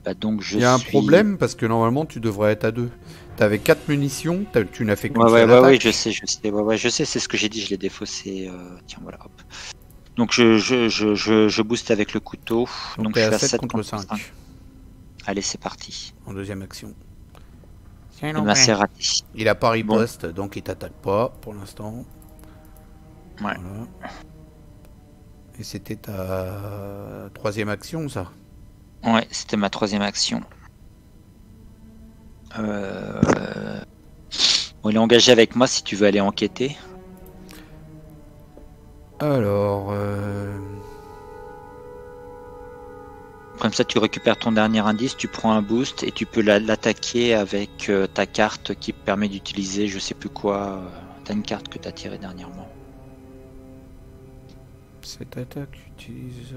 Bah, donc Il y a un problème, parce que normalement, tu devrais être à 2. T'avais 4 munitions, tu n'as fait qu'une seule attaque. Ouais, je sais. Ouais, je sais, c'est ce que j'ai dit, je l'ai défaussé. Tiens, voilà, hop. Donc je booste avec le couteau. Donc, je t'es suis à à 7 7 contre 5. Allez, c'est parti. En deuxième action. Eh ben, c'est raté. Il a pas riposte, donc il t'attaque pas pour l'instant. Ouais. Voilà. Et c'était ta troisième action, ça? Ouais, c'était ma troisième action. Bon, il est engagé avec moi si tu veux aller enquêter. Alors... Comme ça, tu récupères ton dernier indice, tu prends un boost et tu peux l'attaquer avec ta carte qui permet d'utiliser je sais plus quoi. T'as une carte que t'as tirée dernièrement. Cette attaque utilise...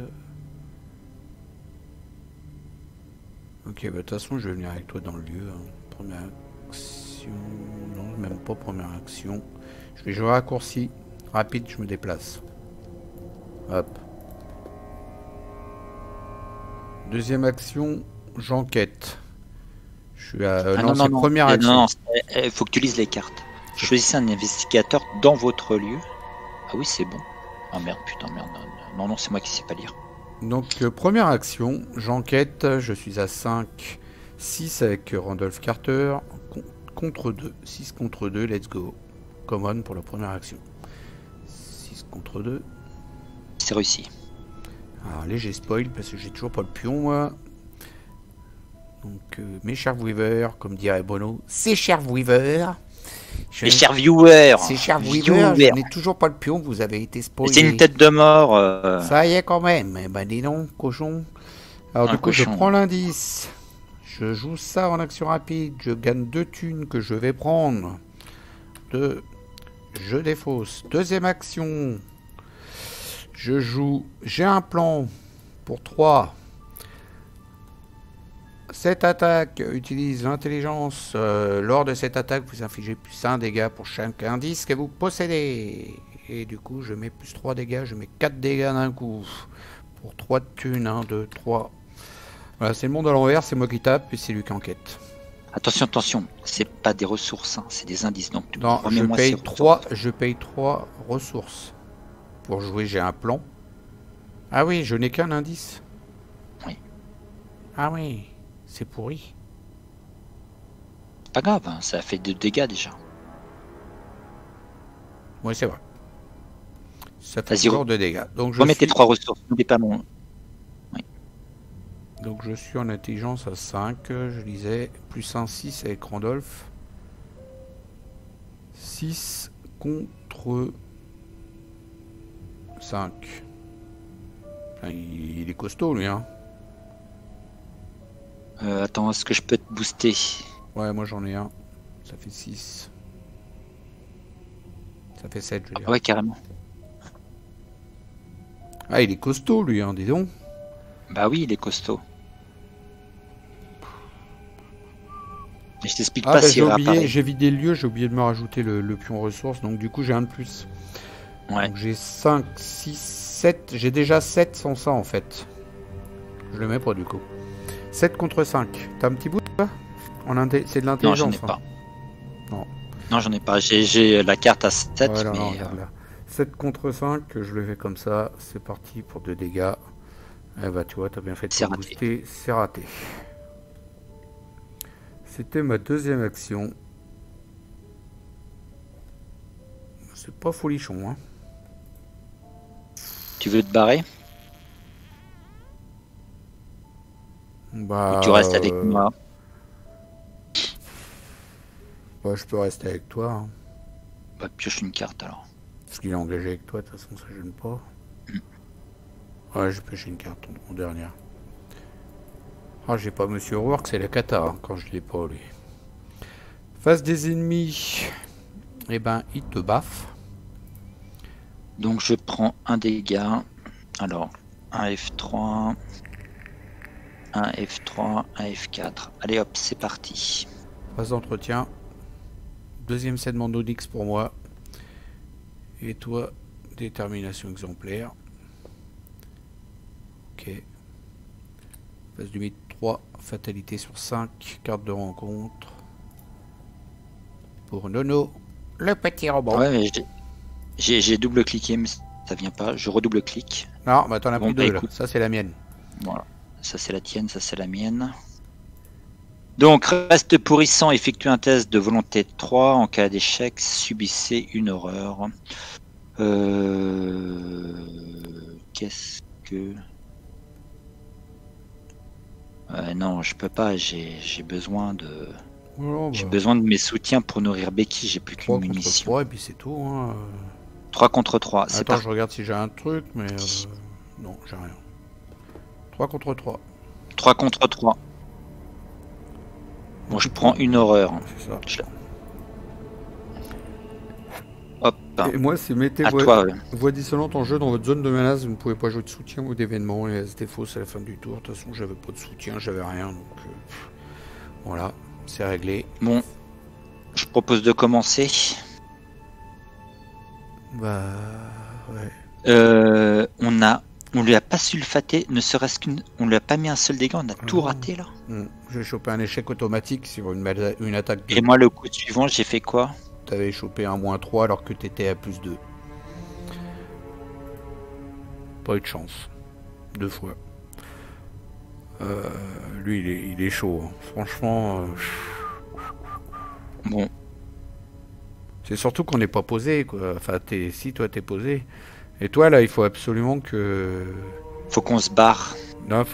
Ok, bah de toute façon, je vais venir avec toi dans le lieu. Hein. Première action... Non, même pas première action. Je vais jouer raccourci. Rapide, je me déplace. Hop. Deuxième action, j'enquête. Je suis à... non, c'est première action. Non, il faut que tu lises les cartes. Choisissez un investigateur dans votre lieu. Ah oui, c'est bon. Ah merde, putain, merde. Non, c'est moi qui sais pas lire. Donc, première action, j'enquête. Je suis à 5, 6 avec Randolph Carter. Contre 2. 6 contre 2, let's go. Common pour la première action. 6 contre 2. C'est réussi. Alors, léger spoil parce que j'ai toujours pas le pion, moi. Donc, mes chers viewers, comme dirait Bono, c'est chers viewers. Les chers viewers. C'est chers viewers, je n'ai toujours pas le pion, vous avez été spoilé. C'est une tête de mort. Ça y est quand même. Eh ben dis donc, cochon. Alors du coup, je prends l'indice. Je joue ça en action rapide. Je gagne 2 thunes que je vais prendre. 2. Je défausse. Deuxième action. Je joue. J'ai un plan pour 3. Cette attaque utilise l'intelligence. Lors de cette attaque, vous infligez plus 1 dégât pour chaque indice que vous possédez. Et du coup, je mets plus 3 dégâts. Je mets 4 dégâts d'un coup. Pour 3 de thunes. 1, 2, 3. Voilà, c'est le monde à l'envers. C'est moi qui tape et c'est lui qui enquête. Attention. C'est pas des ressources. Hein, c'est des indices. Donc, non, je paye 3 ressources. Pour jouer, j'ai un plan. Ah oui, je n'ai qu'un indice. Oui. Ah oui. C'est pourri. C'est pas grave, hein, ça fait 2 dégâts déjà. Oui, c'est vrai. Ça fait toujours 2 dégâts. Donc je remettez 3 ressources, n'oubliez pas mon... Oui. Donc je suis en intelligence à 5, je lisais. Plus 1, 6 avec Randolph. 6 contre 5. Il est costaud lui, hein. Attends, est-ce que je peux te booster? Ouais, moi j'en ai un. Ça fait 6. Ça fait 7, je veux dire. Ouais, carrément. Ah, il est costaud lui, hein, dis donc. Bah oui, il est costaud. Mais je t'explique pas si j'ai vidé le lieu, j'ai oublié de me rajouter le pion ressources, donc du coup j'ai un de plus. Ouais. Donc j'ai 5, 6, 7. J'ai déjà 7 sans ça en fait. Je le mets pas du coup. 7 contre 5. T'as un petit bout là? C'est de l'intelligence. Non, j'en ai pas. Non, j'en ai pas. J'ai la carte à 7. Ouais, mais... non, regarde là. 7 contre 5, je le fais comme ça. C'est parti pour 2 dégâts. Eh bah tu vois, t'as bien fait de te booster. C'est raté. C'était ma deuxième action. C'est pas folichon, hein. Tu veux te barrer? Bah, Ou tu restes avec moi? bah, je peux rester avec toi, hein. Bah, pioche une carte alors. Parce qu'il est engagé avec toi, de toute façon, ça gêne pas. Ouais, je pêche une carte en dernière. Ah, j'ai pas Monsieur Rourke, c'est la cata, hein, quand je l'ai pas, lui. Face des ennemis, eh ben, il te baffe. Donc je prends un dégât. Alors, un F3, un F3, un F4. Allez hop, c'est parti. Phase d'entretien. Deuxième segment d'Onyx pour moi. Et toi, détermination exemplaire. Ok. Phase limite 3, fatalité sur 5, carte de rencontre. Pour Nono, le petit robot. Ouais, mais j'ai double-cliqué, mais ça vient pas. Je redouble-clique. Non, bah t'en as Bon, pris bah, deux là. écoute. Ça, c'est la mienne. Voilà. Ça c'est la tienne, ça c'est la mienne. Donc, reste pourrissant, effectue un test de volonté 3. En cas d'échec, subissez une horreur. Qu'est-ce que... non, je peux pas, j'ai besoin de... Oh, J'ai bah, besoin de mes soutiens pour nourrir Becky, j'ai plus 3 qu'une contre munition. 3 et puis c'est tout. Hein. 3 contre 3, c'est Attends, parti. je regarde si j'ai un truc, mais non, j'ai rien. 3 contre 3. 3 contre 3. Bon, je prends une horreur. C'est ça. Hop. Et moi, c'est mettez À toi. voix dissonante en jeu dans votre zone de menace. Vous ne pouvez pas jouer de soutien ou d'événement. Et c'était faux, c'est la fin du tour. De toute façon, j'avais pas de soutien, j'avais rien. Donc voilà, c'est réglé. Bon, je propose de commencer. Bah ouais. On lui a pas sulfaté, ne serait-ce qu'une. On lui a pas mis un seul dégât, on a tout raté là. J'ai chopé un échec automatique sur une attaque. Et moi, le coup suivant, j'ai fait quoi? T'avais chopé un -3 alors que t'étais à +2. Pas eu de chance. 2 fois. Lui, il est chaud. Hein. Franchement. Bon. C'est surtout qu'on n'est pas posé, quoi. Enfin, si, toi, t'es posé. Et toi, là, il faut absolument que... Faut qu'on se barre. Non,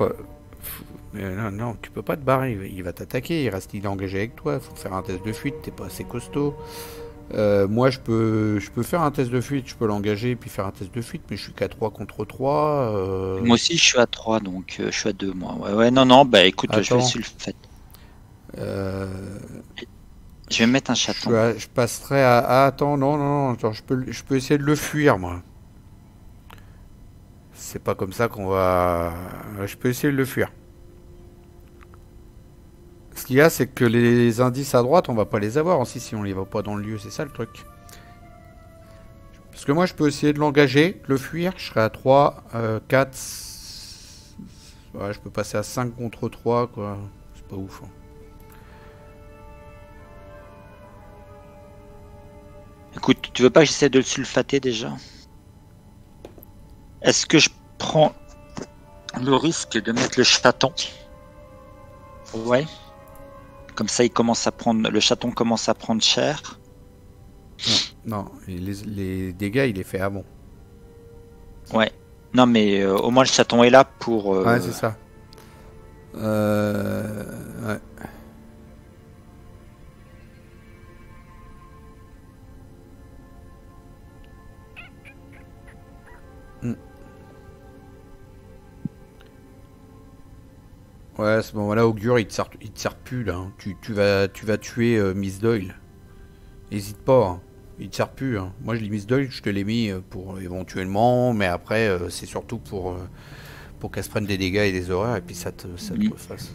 non, tu peux pas te barrer. Il va t'attaquer. Il est engagé avec toi. Faut faire un test de fuite. T'es pas assez costaud. Moi, je peux faire un test de fuite. Je peux l'engager et puis faire un test de fuite. Mais je suis qu'à 3 contre 3. Moi aussi, je suis à 3, donc je suis à 2, moi. Ouais, non, bah écoute, Attends. je vais sulfate. Je vais mettre un chaton. Je passerai à... Ah, attends, non. Attends, je peux essayer de le fuir, moi. C'est pas comme ça qu'on va... Je peux essayer de le fuir. Ce qu'il y a, c'est que les indices à droite, on va pas les avoir aussi si on les voit pas dans le lieu. C'est ça le truc. Parce que moi, je peux essayer de l'engager, le fuir. Je serai à 3, 4... Ouais, je peux passer à 5 contre 3, quoi. C'est pas ouf. Hein. Écoute, tu veux pas que j'essaie de le sulfater déjà? Est-ce que je prends le risque de mettre le chaton? Ouais. Comme ça, le chaton commence à prendre cher. Non, les dégâts, il est fait avant. Ouais. Non, mais au moins le chaton est là pour... Ouais, c'est ça. Ouais. Ouais, à ce moment-là, Augure, il te sert plus, là. Hein. Tu vas tuer Miss Doyle. N'hésite pas, hein. Il te sert plus. Hein. Moi, je lis Miss Doyle, je te l'ai mis pour éventuellement, mais après, c'est surtout pour qu'elle se prenne des dégâts et des horreurs, et puis ça te refasse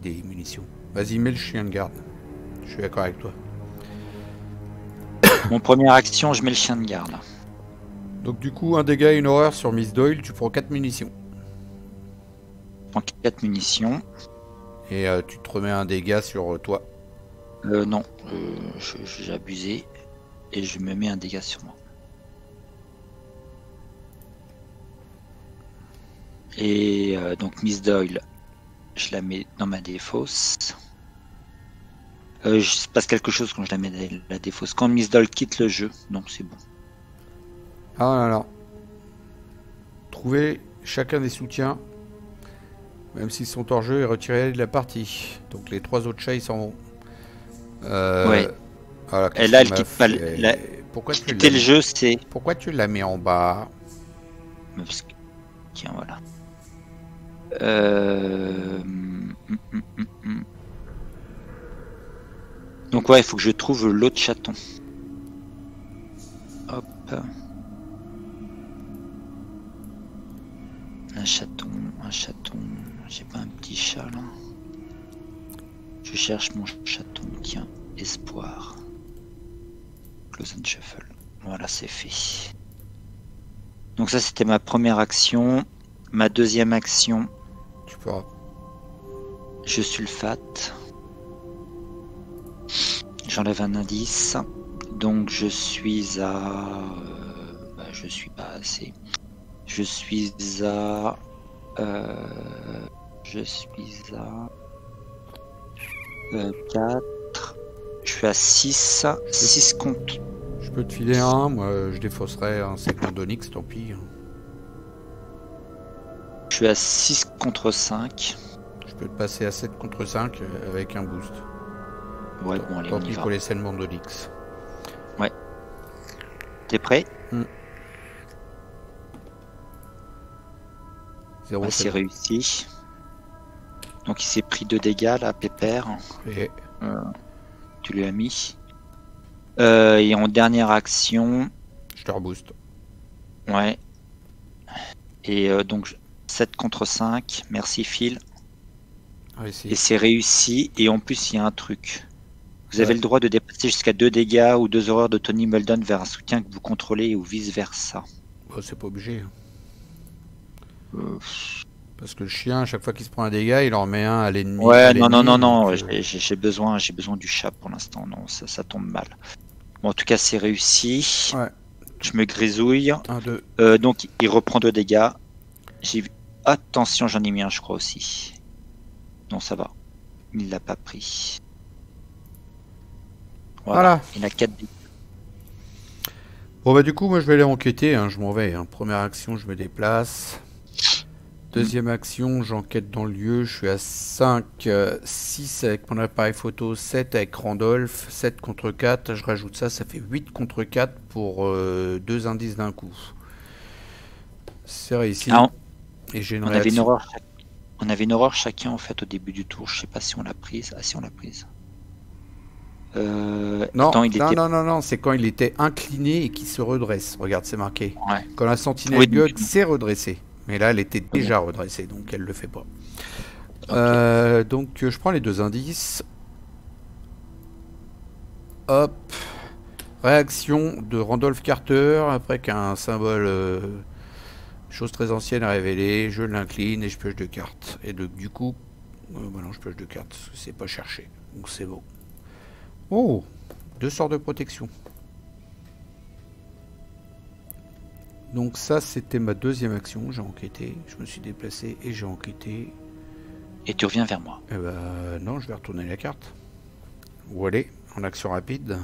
des munitions. Vas-y, mets le chien de garde. Je suis d'accord avec toi. Mon première action, je mets le chien de garde. Donc du coup, un dégât et une horreur sur Miss Doyle, tu prends 4 munitions. Je prends 4 munitions. Et tu te remets un dégât sur toi. Non, j'ai abusé. Et je me mets un dégât sur moi. Et donc Miss Doyle, je la mets dans ma défausse. Il se passe quelque chose quand je la mets dans la défausse. Quand Miss Doyle quitte le jeu, donc c'est bon. Ah là là. trouvez chacun des soutiens, même s'ils sont hors jeu, et retirez-les de la partie. Donc les 3 autres chats, ils s'en vont. Ouais. Voilà, Et là, elle quitte pas Pourquoi tu quitter le jeu, c'est... Pourquoi tu la mets en bas? Parce que... Tiens, voilà. Donc ouais, il faut que je trouve l'autre chaton. Hop. Un chaton, un chaton. J'ai pas un petit chat là. Je cherche mon chaton. Tiens, espoir. Close and shuffle. Voilà, c'est fait. Donc ça, c'était ma première action. Ma deuxième action. Tu pourras. Je sulfate. J'enlève un indice. Donc je suis à... je suis pas assez. Je suis à... je suis à... 4. Je suis à 6. 6 contre... Je peux te filer un, moi je défausserai un segment d'Onyx, tant pis. Je suis à 6 contre 5. Je peux te passer à 7 contre 5 avec un boost. Ouais, bon, allez, tant on y pis va. pour les segments d'Onyx. Ouais. T'es prêt? 0, bah, c'est réussi. Donc il s'est pris 2 dégâts là, Pépère. Et... tu lui as mis. Et en dernière action... Je te rebooste. Ouais. Et donc 7 contre 5. Merci Phil. Réussi. Et c'est réussi. Et en plus il y a un truc. Vous avez le droit de dépasser jusqu'à 2 dégâts ou 2 horreurs de Tony Muldoon vers un soutien que vous contrôlez ou vice versa. Bah, c'est pas obligé. Parce que le chien, à chaque fois qu'il se prend un dégât, il en met un à l'ennemi. Ouais, non. J'ai besoin du chat pour l'instant. Non, ça tombe mal. Bon, en tout cas, c'est réussi. Ouais. Je me grisouille. 1, 2. Donc, il reprend 2 dégâts. J'ai vu. Attention, j'en ai mis un, je crois aussi. Non, ça va. Il l'a pas pris. Voilà. Il a 4 dégâts. Bon, bah, du coup, moi, je vais aller enquêter. Hein, je m'en vais. Hein. Première action, je me déplace. Deuxième action, j'enquête dans le lieu. Je suis à 5, 6 avec mon appareil photo, 7 avec Randolph, 7 contre 4. Je rajoute ça, ça fait 8 contre 4 pour 2 indices d'un coup. C'est réussi. Ah, et j'ai une on avait une horreur chacun en fait au début du tour. Je sais pas si on l'a prise. Ah si, on l'a prise. Non, attends, il était... non, c'est quand il était incliné et qu'il se redresse. Regarde, c'est marqué. Ouais. Quand la sentinelle God s'est redressée. Mais là, elle était déjà redressée, donc elle le fait pas. Okay. Donc, je prends les 2 indices. Hop. Réaction de Randolph Carter. Après qu'un symbole, chose très ancienne à révéler, je l'incline et je pioche 2 cartes. Et donc, du coup, bah non, je pioche 2 cartes, parce que c'est pas cherché. Donc, c'est bon. Oh, 2 sorts de protection. Donc ça, c'était ma deuxième action. J'ai enquêté, je me suis déplacé et j'ai enquêté. Et tu reviens vers moi. Eh ben non, je vais retourner la carte. Où aller en action rapide.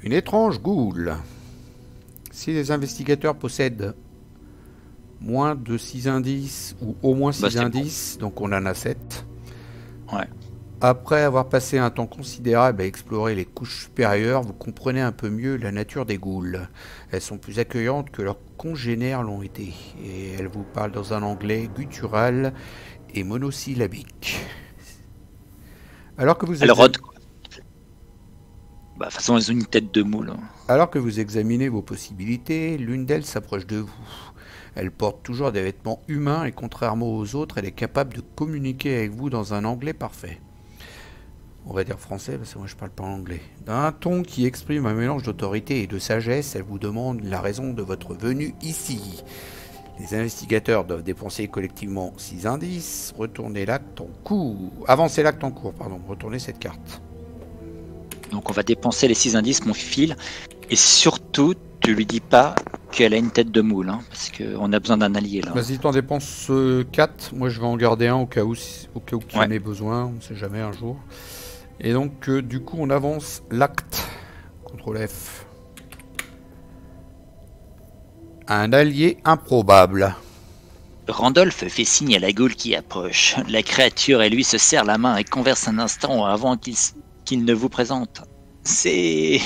Une étrange goule. Si les investigateurs possèdent moins de 6 indices ou au moins 6 indices, bon. Donc on en a 7. Ouais. Après avoir passé un temps considérable à explorer les couches supérieures, vous comprenez un peu mieux la nature des ghouls. Elles sont plus accueillantes que leurs congénères l'ont été, et elles vous parlent dans un anglais guttural et monosyllabique. Alors que vous elles rôdent, quoi. Bah, de toute façon, elles ont une tête de moule. Alors que vous examinez vos possibilités, l'une d'elles s'approche de vous. Elle porte toujours des vêtements humains et contrairement aux autres, elle est capable de communiquer avec vous dans un anglais parfait. On va dire français parce que moi je parle pas anglais. D'un ton qui exprime un mélange d'autorité et de sagesse, elle vous demande la raison de votre venue ici. Les investigateurs doivent dépenser collectivement 6 indices. Retournez l'acte en cours. Avancez l'acte en cours, pardon. Retournez cette carte. Donc on va dépenser les 6 indices, mon fil. Et surtout, tu lui dis pas qu'elle a une tête de moule, hein, parce qu'on a besoin d'un allié là. Vas-y, t'en dépenses 4. Moi je vais en garder un au cas où tu en aies besoin. On ne sait jamais un jour. Et donc, du coup, on avance l'acte. CTRL F. Un allié improbable. Randolph fait signe à la goule qui approche. La créature et lui se serrent la main et conversent un instant avant qu'il ne vous présente. C'est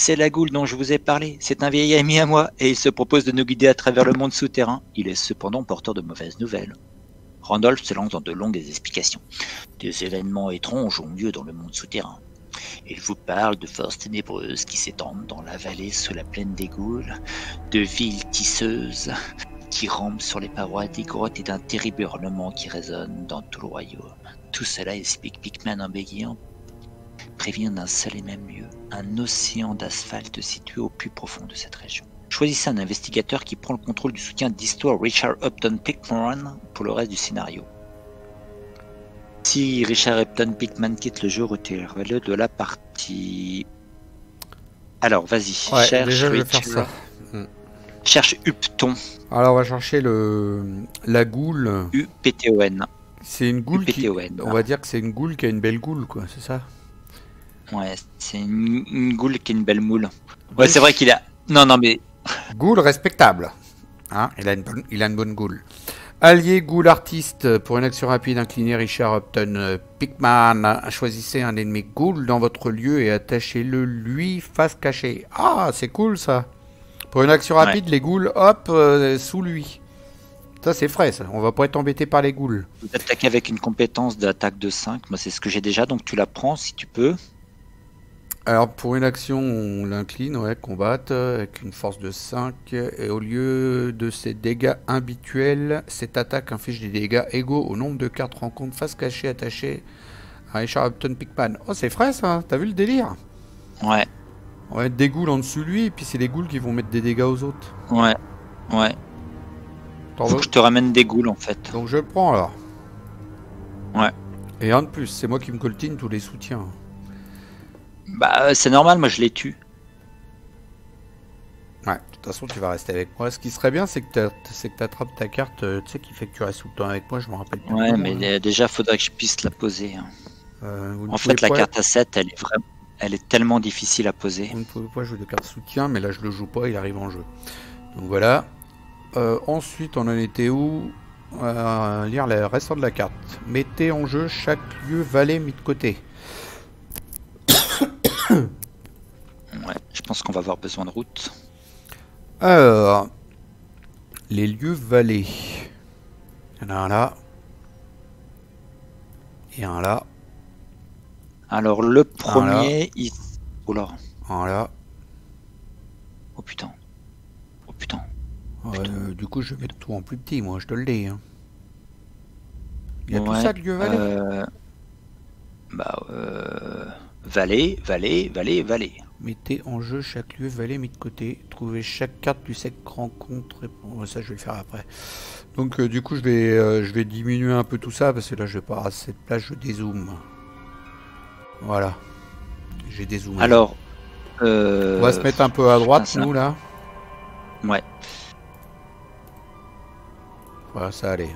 la goule dont je vous ai parlé. C'est un vieil ami à moi et il se propose de nous guider à travers le monde souterrain. Il est cependant porteur de mauvaises nouvelles. Randolph se lance dans de longues explications. Des événements étranges ont lieu dans le monde souterrain. Il vous parle de forces ténébreuses qui s'étendent dans la vallée sous la plaine des Goules, de villes tisseuses qui rampent sur les parois des grottes et d'un terrible hurlement qui résonne dans tout le royaume. Tout cela, explique Pickman en bégayant, prévient d'un seul et même lieu, un océan d'asphalte situé au plus profond de cette région. Choisissez un investigateur qui prend le contrôle du soutien d'histoire Richard Upton Pickman pour le reste du scénario. Si Richard Upton Pickman quitte le jeu, retirez-le de la partie. Alors, vas-y, Ouais, cherche déjà, je vais faire Richard. ça. Cherche Upton, Alors, on va chercher la goule. U-P-T-O-N. C'est une goule qui... UPTON. On va dire que c'est une goule qui a une belle goule, quoi, c'est ça? Ouais, c'est une goule qui a une belle moule. Ouais, c'est vrai qu'il a. Non, mais. Goule respectable. Hein, il a une bonne goule. Allié goule artiste. Pour une action rapide, inclinez Richard Upton Pickman. Choisissez un ennemi goule dans votre lieu et attachez-le lui face cachée. Ah, c'est cool ça. Pour une action rapide, les ghouls, hop, sous lui. Ça, c'est frais, ça. On va pas être embêté par les ghouls. Vous attaquez avec une compétence d'attaque de 5. Moi, c'est ce que j'ai déjà, donc tu la prends si tu peux. Alors, pour une action, on l'incline, ouais, combattre, avec une force de 5. Et au lieu de ses dégâts habituels, cette attaque inflige des dégâts égaux au nombre de cartes rencontres face cachée attachées à Richard Upton Pickman. Oh, c'est frais, ça. T'as vu le délire? Ouais. On va mettre des ghouls en dessous de lui, et puis c'est les ghouls qui vont mettre des dégâts aux autres. Ouais. Faut que je te ramène des ghouls, en fait. Donc je le prends, alors. Ouais. Et un de plus, c'est moi qui me coltine tous les soutiens. Bah, c'est normal, moi je les tue. Ouais, de toute façon, tu vas rester avec moi. Ce qui serait bien, c'est que tu attrapes ta carte, tu sais, qui fait que tu restes tout le temps avec moi, je me rappelle plus. Ouais, mais déjà, faudrait que je puisse la poser. En En fait, la carte à 7, elle est tellement difficile à poser. Vous ne pouvez pas jouer de carte soutien, mais là, je le joue pas, il arrive en jeu. Donc voilà. Ensuite, on en était où? Lire le restant de la carte. Mettez en jeu chaque lieu valet mis de côté. Ouais, je pense qu'on va avoir besoin de route. Alors, les lieux valets. Il y en a un là. Et un là. Alors, le premier, il... Oh là. Un là. Oh putain. Oh putain. Du coup, je vais mettre tout en plus petit, moi, je te le dis. Hein. Il y a tout ça de lieux valets. Valet, valet, valet, valet. Mettez en jeu chaque lieu valet mis de côté. Trouvez chaque carte du sec rencontre. Bon, ça, je vais le faire après. Donc, du coup, je vais diminuer un peu tout ça parce que là, je vais pas avoir assez de place. Je dézoome. Voilà. J'ai dézoomé. Alors, on va se mettre un peu à droite, nous, là. Ouais. Voilà, ça allait.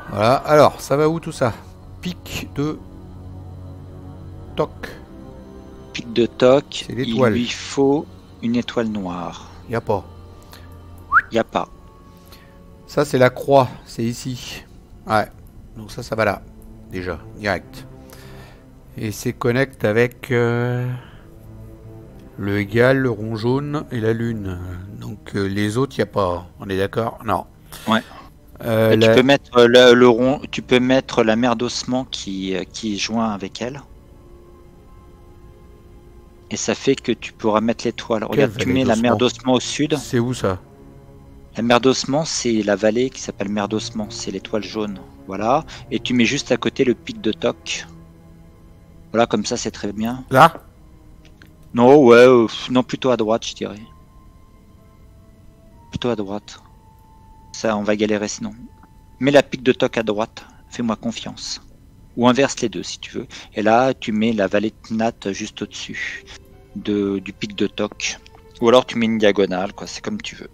Voilà. Alors, ça va où tout ça? Pic de toc. Pic de toc, il lui faut une étoile noire. Y a pas. Y a pas. Ça, c'est la croix. C'est ici. Ouais. Donc ça va là. Déjà. Direct. Et c'est connecte avec le égal, le rond jaune et la lune. Donc les autres, y a pas. On est d'accord? Non. Ouais. Tu peux mettre le rond. Tu peux mettre la mer d'ossement qui est joint avec elle. Et ça fait que tu pourras mettre l'étoile. Regarde, tu mets la mer d'ossement au sud. C'est où ça? La mer d'ossement, c'est la vallée qui s'appelle mer d'ossement. C'est l'étoile jaune. Voilà. Et tu mets juste à côté le pic de toc. Voilà, comme ça, c'est très bien. Là? Non, ouais, non, plutôt à droite, je dirais. Plutôt à droite. Ça, on va galérer sinon. Mets la pic de toc à droite. Fais-moi confiance. Ou inverse les deux si tu veux. Et là, tu mets la vallée de Nat juste au-dessus du pic de toc. Ou alors tu mets une diagonale, quoi. C'est comme tu veux.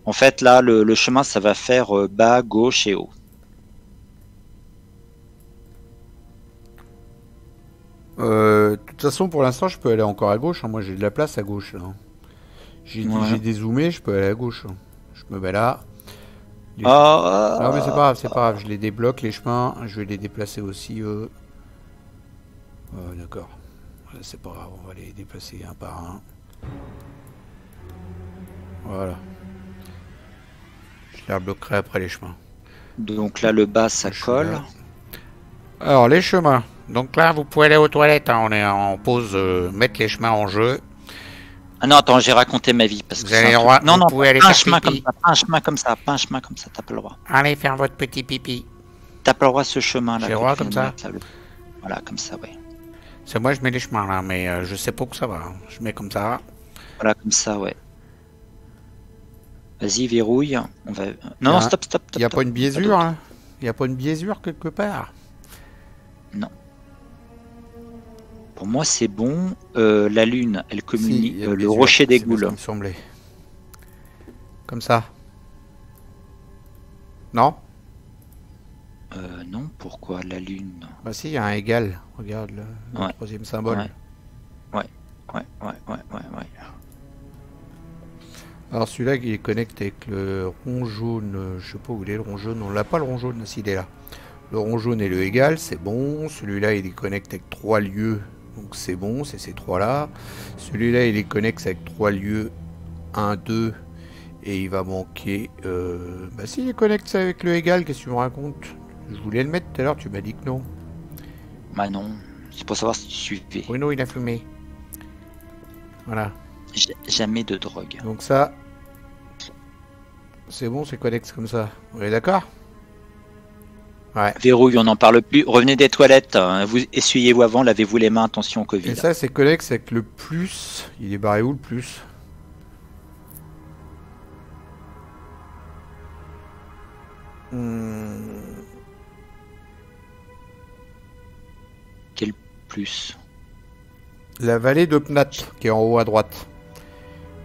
En fait, là, le chemin, ça va faire bas, gauche et haut. De toute façon, pour l'instant, je peux aller encore à gauche. Hein. Moi, j'ai de la place à gauche. Là. J'ai dézoomé, je peux aller à gauche. Je me mets là. Ah, Non mais c'est pas grave, je les débloque les chemins, je vais les déplacer aussi eux. D'accord. C'est pas grave, on va les déplacer un par un. Voilà. Je les rebloquerai après les chemins. donc là, le bas, ça colle. Alors, les chemins. Donc là, vous pouvez aller aux toilettes. Hein. On est en pause, mettre les chemins en jeu. Ah non, attends, j'ai raconté ma vie. Parce que vous avez le droit, non, pouvez aller pas un faire chemin pipi. comme ça, pas un chemin comme ça, pas un chemin comme ça, t'as pas le droit. Allez faire votre petit pipi. T'as pas le droit ce chemin là. J'ai le droit comme ça. Voilà, comme ça, ouais. C'est moi, je mets les chemins là, mais je sais pas où ça va. Hein. Je mets comme ça. Voilà, comme ça, ouais. Vas-y, verrouille. On va... Non, stop. Il n'y a pas une biaisure, hein. Il n'y a pas une biaisure quelque part. Non. Pour moi, c'est bon. La lune, elle communique Si, le rocher des Goules. Il me semblait. Comme ça. Non? Non, pourquoi la lune? Bah si, il y a un égal. Regarde le troisième symbole. Ouais. Alors celui-là il est connecté avec le rond jaune, je sais pas où il est le rond jaune, on l'a pas le rond jaune, s'il est là. Le rond jaune et le égal, c'est bon. Celui-là il est connecté avec 3 lieux, donc c'est bon, c'est ces 3 là. Celui-là il est connecté avec 3 lieux, 1, 2, et il va manquer... Bah si il est connecté avec le égal, qu'est-ce que tu me racontes? Je voulais le mettre tout à l'heure, tu m'as dit que non. Bah non, c'est pour savoir si tu suivais. Bruno il a fumé. Voilà. Jamais de drogue. Donc ça, c'est bon, c'est connecté comme ça. On est d'accord? Ouais. Verrouille, on n'en parle plus. Revenez des toilettes. Hein. Vous essuyez-vous avant, lavez-vous les mains, attention au Covid. Et ça, c'est connecté avec le plus. Il est barré où le plus? Quel plus? La vallée de Pnat, qui est en haut à droite.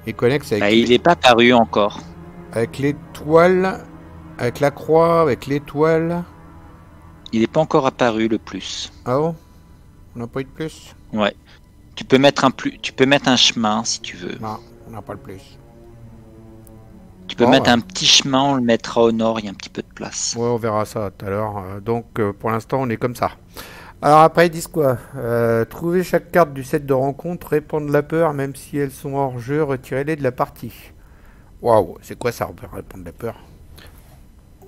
Et connecte avec... il n'est pas paru encore. Avec l'étoile, avec la croix, avec l'étoile. Il n'est pas encore apparu le plus. Ah bon? On n'a pas eu de plus? Ouais. Tu peux mettre un plus. Tu peux mettre un chemin si tu veux. Non, on n'a pas le plus. Tu peux mettre un petit chemin, on le mettra au nord, il y a un petit peu de place. Ouais, on verra ça tout à l'heure. Donc pour l'instant, on est comme ça. Alors après, ils disent quoi? Trouver chaque carte du set de rencontre, répandre la peur, même si elles sont hors jeu, retirez-les de la partie. Waouh, c'est quoi ça, répandre la peur?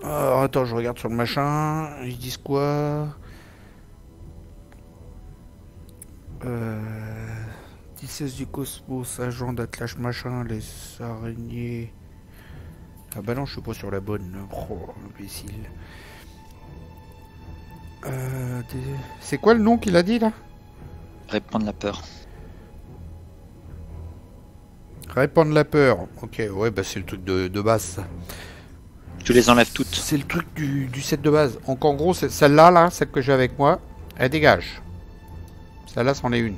Alors, attends, je regarde sur le machin. Ils disent quoi? 16 du cosmos, agent d'attelage machin, les araignées. Ah bah non, je suis pas sur la bonne. Oh, imbécile. C'est quoi le nom qu'il a dit là? Répandre la peur. Répandre la peur. Ok, ouais, bah c'est le truc de base ça. Tu les enlèves toutes. C'est le truc du set de base. Donc en gros, celle-là, là, celle que j'ai avec moi, elle dégage. Celle-là, c'en est une.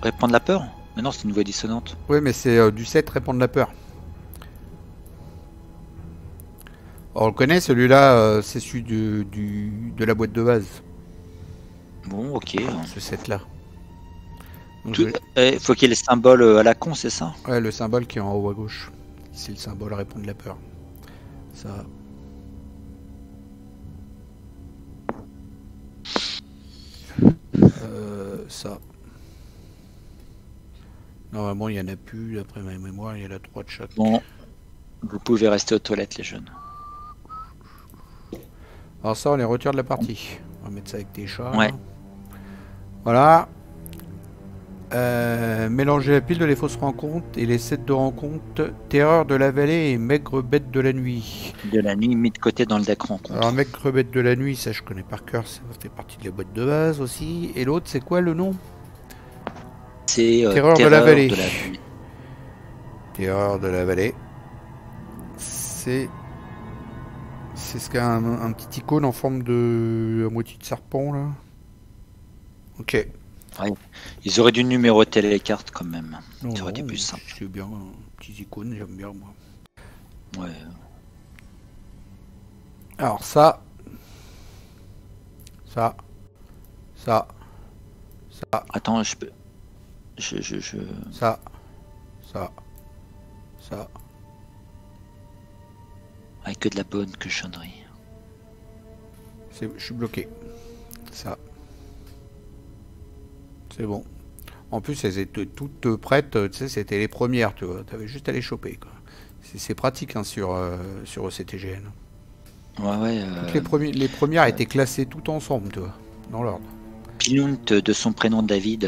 Répandre la peur? Mais non, c'est une voix dissonante. Oui, mais c'est du set répandre la peur. On le connaît, celui-là, c'est celui de la boîte de base. Bon, ok. Ce set-là. Faut qu'il y ait les symboles à la con, c'est ça? Ouais, le symbole qui est en haut à gauche. C'est le symbole répondre la peur. Ça. Ça. Normalement, il n'y en a plus. D'après ma mémoire, il y en a 3 de chaque. Bon. Vous pouvez rester aux toilettes, les jeunes. Alors ça, on les retire de la partie. On va mettre ça avec des chats. Ouais. Voilà. Mélanger la pile de les fausses rencontres et les sets de rencontres. Terreur de la vallée et maigre bête de la nuit. De la nuit mis de côté dans le deck rencontre. Alors maigre bête de la nuit, ça je connais par cœur. Ça fait partie de la boîte de base aussi. Et l'autre, c'est quoi le nom? C'est Terreur de la vallée. Terreur de la vallée. C'est ce qu'a un petit icône en forme de à moitié de serpent là. Ok. Ouais. Ils auraient dû numéroter les cartes quand même. Non, ça aurait été plus simple. C'est bien, petit icône, j'aime bien moi. Ouais. Alors ça. Ça. Attends, je peux. Ça. Ça. Ça. Avec que de la bonne cochonnerie. Je suis bloqué. Ça. C'est bon. En plus, elles étaient toutes prêtes. Tu sais, c'était les premières, tu vois. T'avais juste à les choper, quoi. C'est pratique, hein, sur ECTGN. Ouais. Toutes les premières étaient classées toutes ensemble, tu vois. Dans l'ordre. Pilunt, de son prénom David,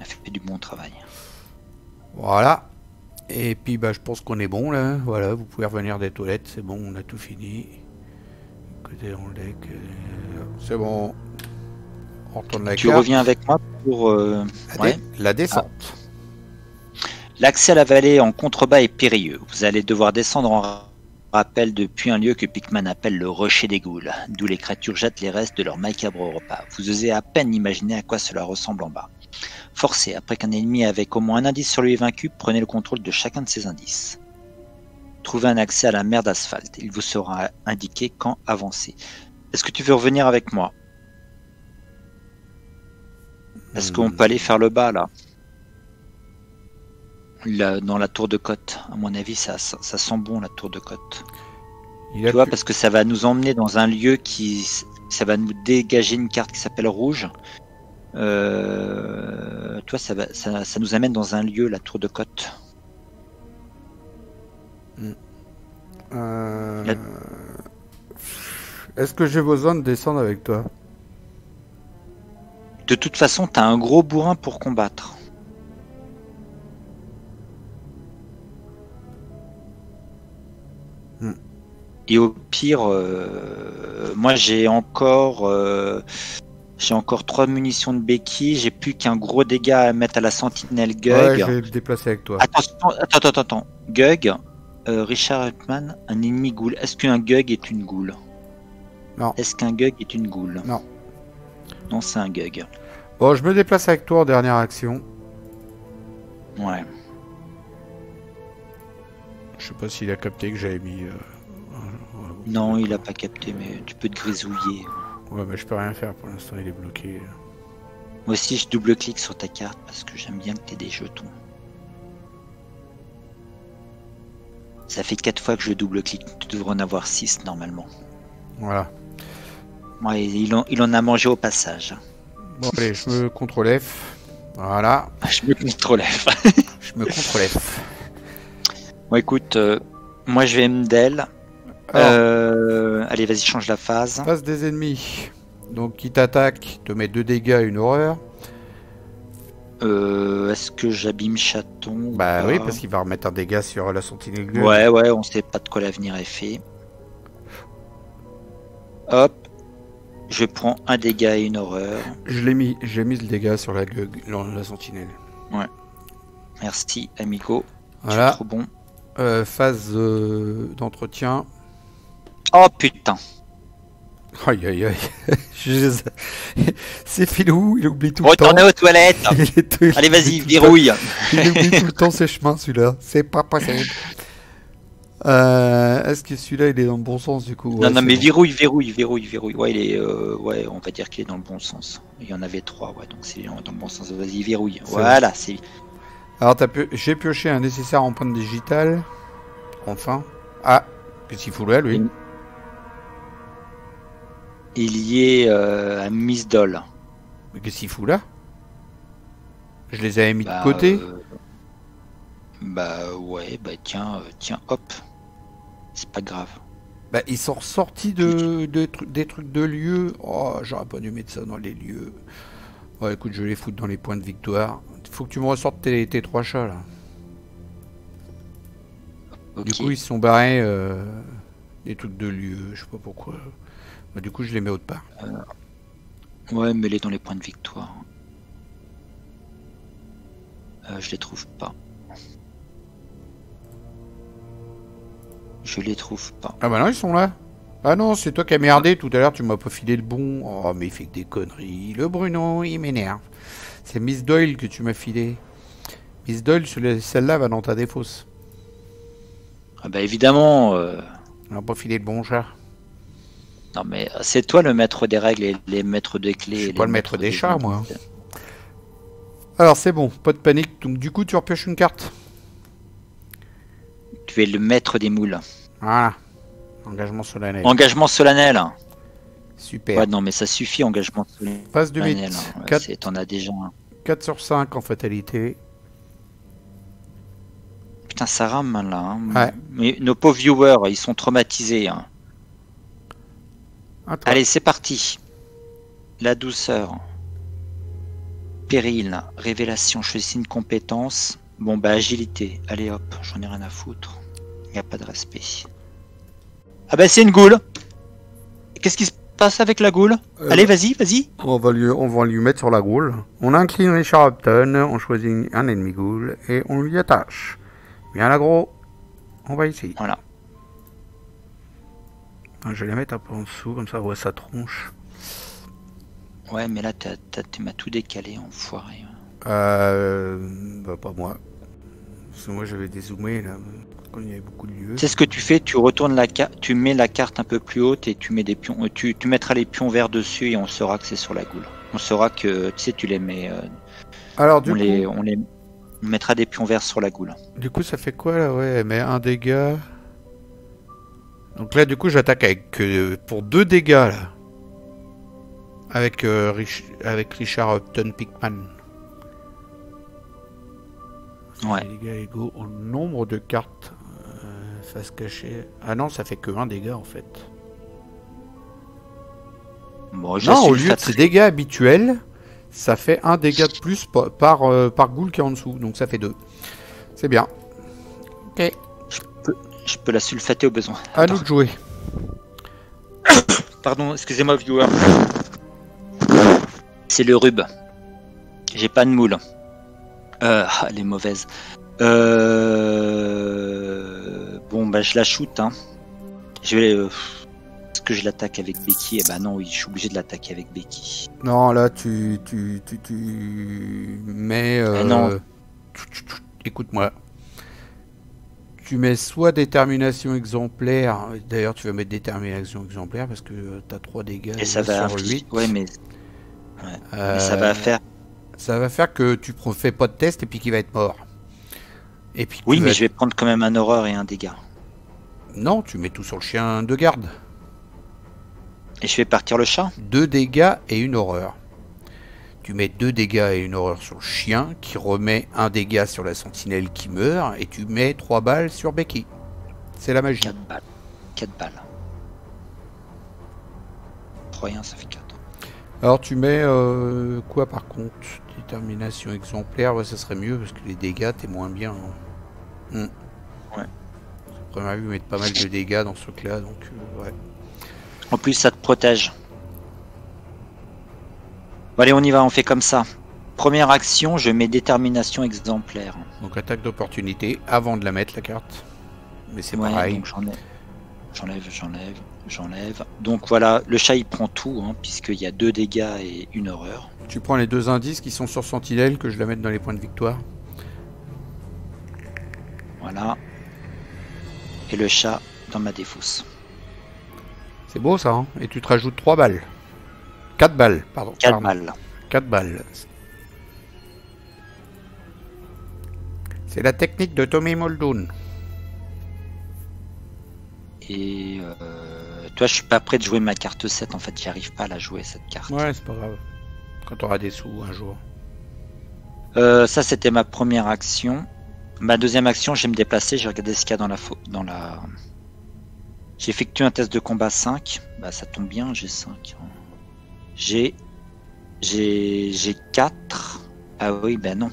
a fait du bon travail. Voilà. Et puis, bah, je pense qu'on est bon, là. Voilà, vous pouvez revenir des toilettes. C'est bon, on a tout fini. Côté en deck. C'est bon. On retourne la Tu carte. reviens avec moi pour la descente. L'accès à la vallée en contrebas est périlleux. Vous allez devoir descendre en rappel depuis un lieu que Pikman appelle le rocher des ghouls, d'où les créatures jettent les restes de leur macabre repas. Vous osez à peine imaginer à quoi cela ressemble en bas. Forcez, après qu'un ennemi avec au moins un indice sur lui est vaincu, prenez le contrôle de chacun de ces indices. Trouvez un accès à la mer d'asphalte. Il vous sera indiqué quand avancer. Est-ce que tu veux revenir avec moi? Est-ce qu'on peut aller faire le bas, là? Dans la tour de côte. À mon avis, ça sent bon, la tour de côte. Tu vois, parce que ça va nous emmener dans un lieu qui... Ça va nous dégager une carte qui s'appelle rouge. Toi, ça nous amène dans un lieu, la tour de côte. Est-ce que j'ai besoin de descendre avec toi? De toute façon, t'as un gros bourrin pour combattre. Et au pire, moi j'ai encore 3 munitions de béquilles, j'ai plus qu'un gros dégât à mettre à la sentinelle Gug. Ouais, je vais me déplacer avec toi. Attends. Gug, Richard Huttman, un ennemi ghoul. Est-ce qu'un Gug est une ghoul? Non. Est-ce qu'un Gug est une ghoul? Non. Non, c'est un Gug. Bon, je me déplace avec toi en dernière action. Ouais. Je sais pas s'il a capté que j'avais mis... Non, il a pas capté, mais tu peux te grisouiller. Ouais, mais je peux rien faire pour l'instant, il est bloqué. Moi aussi, je double-clique sur ta carte parce que j'aime bien que tu aies des jetons. Ça fait 4 fois que je double-clique, tu devrais en avoir 6 normalement. Voilà. Ouais, il en a mangé au passage. Bon, allez, je me contrôle F. Voilà. Je me contrôle F. Je me contrôle F. Bon, écoute, moi je vais MDL. Allez, vas-y, change la phase. Phase des ennemis. Donc, qui t'attaque, te met 2 dégâts, une horreur. Est-ce que j'abîme chaton? Bah oui, parce qu'il va remettre un dégât sur la sentinelle Gug. Ouais, on sait pas de quoi l'avenir est fait. Hop. Je prends un dégât et une horreur. J'ai mis le dégât sur la Gug, la sentinelle. Ouais. Merci, amigo. Voilà. Tu es trop bon. Phase d'entretien. Oh putain. Aïe aïe aïe. C'est Philou, il oublie tout le temps. Retournez aux toilettes. Allez, vas-y, verrouille. Il oublie tout le temps ses chemins, celui-là. C'est pas possible. Est-ce que celui-là, il est dans le bon sens, du coup? Non, mais bon. verrouille. Ouais, il est, ouais, on va dire qu'il est dans le bon sens. Il y en avait 3, ouais, donc c'est dans le bon sens. Vas-y, verrouille. Voilà, bon. C'est... Alors, j'ai pioché un nécessaire empreinte digitale. Enfin. Ah, qu'est-ce qu'il fout là, lui? Il y est à Miss Doll. Mais qu'est-ce qu'il fout là? Je les avais mis de côté. Bah ouais, bah tiens, hop. C'est pas grave. Bah ils sont ressortis des trucs de lieux. Oh, j'aurais pas dû mettre ça dans les lieux. Ouais, écoute, je vais les foutre dans les points de victoire. Faut que tu me ressortes tes 3 chats là. Okay. Du coup, ils se sont barrés des trucs de lieux. Je sais pas pourquoi. Bah, du coup, je les mets autre part. Ouais, mets-les dans les points de victoire. Je les trouve pas. Je les trouve pas. Ah bah non, ils sont là. Ah non, c'est toi qui as merdé tout à l'heure, tu m'as pas filé le bon. Oh, mais il fait que des conneries. Le Bruno, il m'énerve. C'est Miss Doyle que tu m'as filé. Miss Doyle, celle-là va dans ta défausse. Ah bah évidemment. On n'a pas filé le bon chat. Non mais c'est toi le maître des règles et les maîtres des clés. Je suis pas le maître des chats, moi. Alors c'est bon, pas de panique. Donc du coup, tu repioches une carte. Tu es le maître des moules. Voilà. Engagement solennel. Engagement solennel. Super. Ouais, non, mais ça suffit, engagement solennel. Phase de 8. Ouais, t'en as déjà un. 4 sur 5 en fatalité. Putain, ça rame là. Hein. Ouais. Mais nos pauvres viewers, ils sont traumatisés. Hein. Allez, c'est parti. La douceur. Péril. Révélation. Choisissez une compétence. Bon, bah, agilité. Allez hop, j'en ai rien à foutre. Il n'y a pas de respect. Ah bah, c'est une goule. Qu'est-ce qui se passe avec la goule? Allez, vas-y, vas-y. On va lui mettre sur la goule. On incline Richard Upton, on choisit un ennemi goule et on lui attache. Bien l'agro, on va ici. Voilà. Je vais la mettre un peu en dessous, comme ça on voit sa tronche. Ouais, mais là, tu m'as tout décalé, enfoiré. Bah pas moi. Parce que moi j'avais dézoomé là, quand il y avait beaucoup de lieux. C'est ce que tu fais, tu retournes la carte, tu mets la carte un peu plus haute et tu mets des pions, tu mettras les pions verts dessus et on saura que c'est sur la goule. On saura que, tu sais, tu les mets. Alors du coup, on mettra des pions verts sur la goule. Du coup, ça fait quoi là? Ouais, mais un dégât. Donc là, du coup, j'attaque avec pour 2 dégâts là. Avec Richard Upton Pickman. Ouais. Les dégâts égaux au nombre de cartes face cachée. Ah non, ça fait que 1 dégât en fait. Bon, non, au lieu de ces dégâts habituels, ça fait 1 dégât de plus par goule qui est en dessous. Donc ça fait 2. C'est bien. Ok. Je peux la sulfater au besoin. À nous de jouer. Pardon, excusez-moi, viewer. C'est le rub. J'ai pas de moule. Elle est mauvaise. Bon, bah, je la shoot. Hein. Je vais. Est-ce que je l'attaque avec Becky? Eh bah non, oui, je suis obligé de l'attaquer avec Becky. Non, là, tu mets. Non. Écoute-moi. Tu mets soit détermination exemplaire. D'ailleurs, tu vas mettre détermination exemplaire parce que t'as 3 dégâts. Et ça va sur 8. Ouais, mais. Ouais. Mais ça va faire. Ça va faire que tu fais pas de test et puis qu'il va être mort. Et puis oui, mais je vais prendre quand même un horreur et un dégât. Non, tu mets tout sur le chien de garde. Et je fais partir le chat? 2 dégâts et une horreur. Tu mets 2 dégâts et une horreur sur le chien, qui remet 1 dégât sur la sentinelle qui meurt, et tu mets 3 balles sur Becky. C'est la magie. 4 balles. 4 balles. 3 et 1, ça fait 4. Alors tu mets quoi par contre? Détermination exemplaire, ouais, ça serait mieux, parce que les dégâts, t'es moins bien. Hein. Ouais. J'ai première vue mettre pas mal de dégâts dans ce truc-là, donc ouais. En plus, ça te protège. Bon, allez, on y va, on fait comme ça. Première action, je mets détermination exemplaire. Donc attaque d'opportunité avant de la mettre la carte. Mais c'est pareil. Donc j'enlève. Donc voilà, le chat il prend tout, hein, puisqu'il y a 2 dégâts et une horreur. Tu prends les 2 indices qui sont sur Sentinelle, que je la mette dans les points de victoire. Voilà. Et le chat dans ma défausse. C'est beau ça, hein? Et tu te rajoutes 3 balles. 4 balles, pardon. 4 balles. 4 balles. C'est la technique de Tommy Muldoon. Et toi, je suis pas prêt de jouer ma carte 7. En fait, j'y arrive pas à la jouer cette carte. Ouais, c'est pas grave. Quand tu auras des sous un jour. Ça, c'était ma première action. Ma deuxième action, je vais me déplacer. J'ai regardé ce qu'il y a dans la... J'ai effectué un test de combat 5. Bah, ça tombe bien, j'ai 5. J'ai 4. Ah oui, ben non.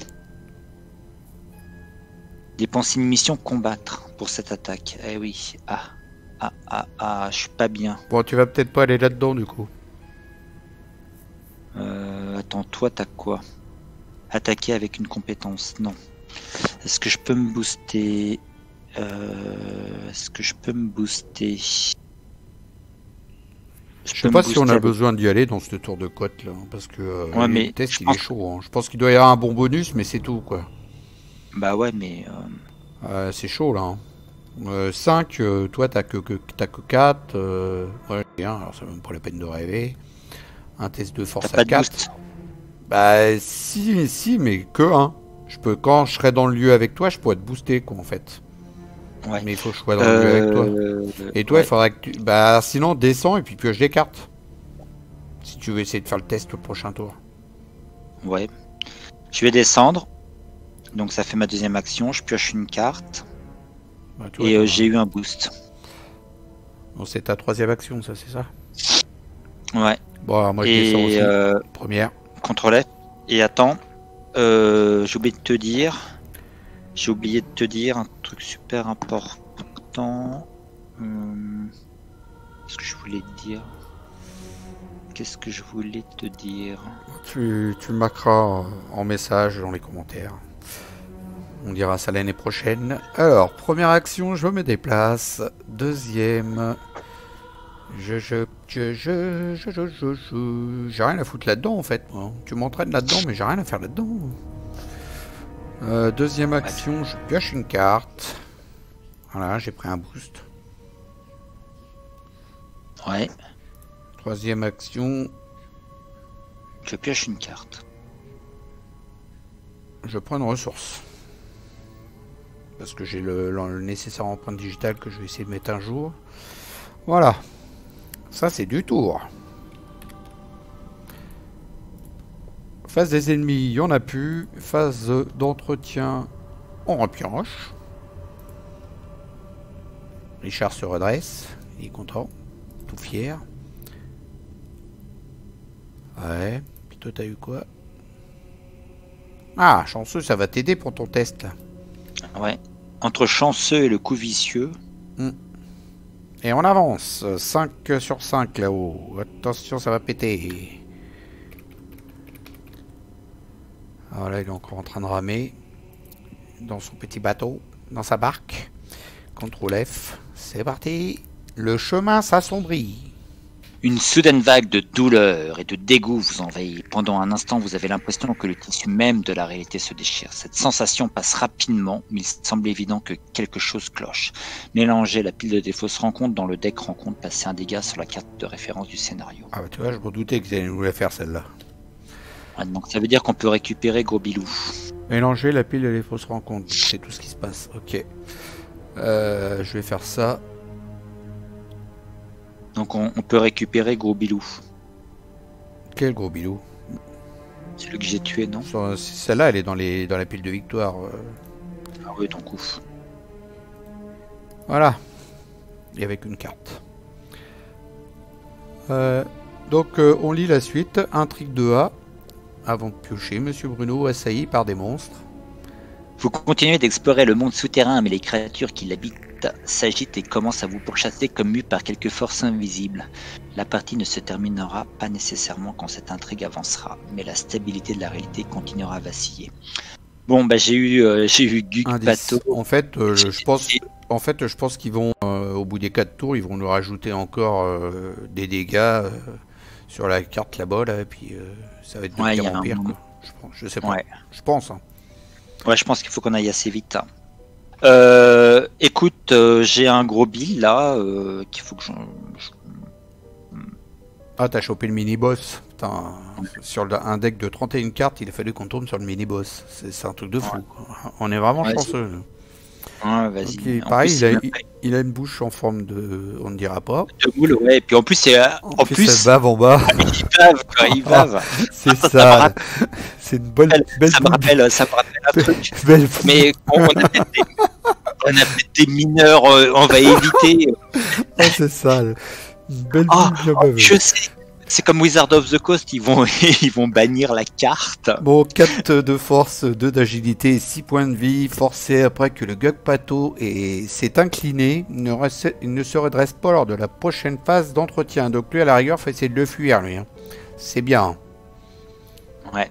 Dépenser une mission combattre pour cette attaque. Eh oui. Je suis pas bien. Bon, tu vas peut-être pas aller là-dedans du coup. Attends, toi t'as quoi? Attaquer avec une compétence? Non. Est-ce que je peux me booster? Je sais pas si on a besoin d'y aller dans ce tour de côte là, parce que ouais, mais le test il est chaud. Hein. Je pense qu'il doit y avoir un bon bonus, mais c'est tout quoi. Bah ouais, mais c'est chaud là. Hein. 5, toi t'as que 4. Ouais, bien, alors c'est même pas la peine de rêver. Un test de force à 4. Boost. Bah si, mais que 1. Quand je serai dans le lieu avec toi, je pourrais te booster quoi en fait. Ouais. Mais il faut que je sois dans le jeu avec toi. Et toi, il Ouais. faudrait que tu... Bah, sinon, descends et puis pioche des cartes. Si tu veux essayer de faire le test au prochain tour. Ouais. Je vais descendre. Donc ça fait ma deuxième action. Je pioche une carte. Bah, tu vois, Et t'en j'ai as- eu un boost. Bon, c'est ta troisième action, ça, c'est ça? Ouais. Bon, alors moi, je descends Et aussi. Première. contrôle F. Et attends. J'ai oublié de te dire. J'ai oublié de te dire un truc super important. Qu'est-ce que je voulais te dire? Qu'est-ce que je voulais te dire? Tu le marqueras en message dans les commentaires. On dira ça l'année prochaine. Alors, première action, je me déplace. Deuxième, j'ai rien à foutre là-dedans en fait. Moi. Tu m'entraînes là-dedans, mais j'ai rien à faire là-dedans. Deuxième action, je pioche une carte. Voilà, j'ai pris un boost. Ouais. Troisième action, Je pioche une carte. je prends une ressource. Parce que j'ai le nécessaire empreinte digitale que je vais essayer de mettre un jour. Voilà. Ça, c'est du tour. Phase des ennemis, il n'y en a plus. Phase d'entretien, on repioche. Richard se redresse. Il est content. Tout fier. Ouais. Puis toi, t'as eu quoi? Ah, chanceux, ça va t'aider pour ton test, là. Ouais. Entre chanceux et le coup vicieux. Et on avance. 5 sur 5 là-haut. Attention, ça va péter. Voilà, il est encore en train de ramer. Dans son petit bateau. Dans sa barque. CTRL F. C'est parti. Le chemin s'assombrit. Une soudaine vague de douleur et de dégoût vous envahit. Pendant un instant, vous avez l'impression que le tissu même de la réalité se déchire. Cette sensation passe rapidement, mais il semble évident que quelque chose cloche. Mélangez la pile de des fausses rencontres dans le deck rencontre, passez un dégât sur la carte de référence du scénario. Ah bah tu vois, je me doutais qu'ils allaient nous la faire celle-là. Ouais, donc ça veut dire qu'on peut récupérer Gros Bilou. Mélanger la pile et les fausses rencontres. C'est tout ce qui se passe. Ok. Je vais faire ça. Donc on peut récupérer Gros Bilou. Quel gros bilou. Celui que j'ai tué, non? Celle-là, elle est dans la pile de victoire. Ah oui, donc ouf. Voilà. Et avec une carte. Donc, on lit la suite. Intrigue 2A. Avant de piocher, Monsieur Bruno assailli par des monstres. Vous continuez d'explorer le monde souterrain, mais les créatures qui l'habitent s'agitent et commencent à vous pourchasser comme mus par quelques forces invisibles. La partie ne se terminera pas nécessairement quand cette intrigue avancera, mais la stabilité de la réalité continuera à vaciller. Bon, bah j'ai eu Gug Indice. Bateau. En fait, je pense qu'ils vont, au bout des 4 tours, ils vont nous rajouter encore des dégâts sur la carte là-bas, là, et puis ça va être de Ouais, pire y a en un pire. moment. Quoi. Je sais pas. Ouais. Je pense. Hein. Ouais, je pense qu'il faut qu'on aille assez vite. Hein. Écoute, j'ai un gros bill là qu'il faut que Ah, t'as chopé le mini-boss. Putain, sur un deck de 31 cartes, il a fallu qu'on tourne sur le mini-boss. C'est un truc de fou. Quoi. On est vraiment chanceux. Nous. Ouais, vas-y. Okay, pareil, il a une bouche en forme de... On ne dira pas. De boule, ouais. Et puis en plus, en plus ça bave en bas. Il bave, quoi. Il bave. C'est ça. C'est une belle ça me rappelle un truc. Mais on a peut-être des mineurs, on va éviter. Ah, c'est ça. Une belle boule. Je sais. C'est comme Wizard of the Coast, ils vont bannir la carte. Bon, 4 de force, 2 d'agilité, 6 points de vie, forcé après que le Gug Pato s'est incliné, il ne se redresse pas lors de la prochaine phase d'entretien. Donc lui, à la rigueur, faut essayer de le fuir, lui. Hein. C'est bien. Ouais.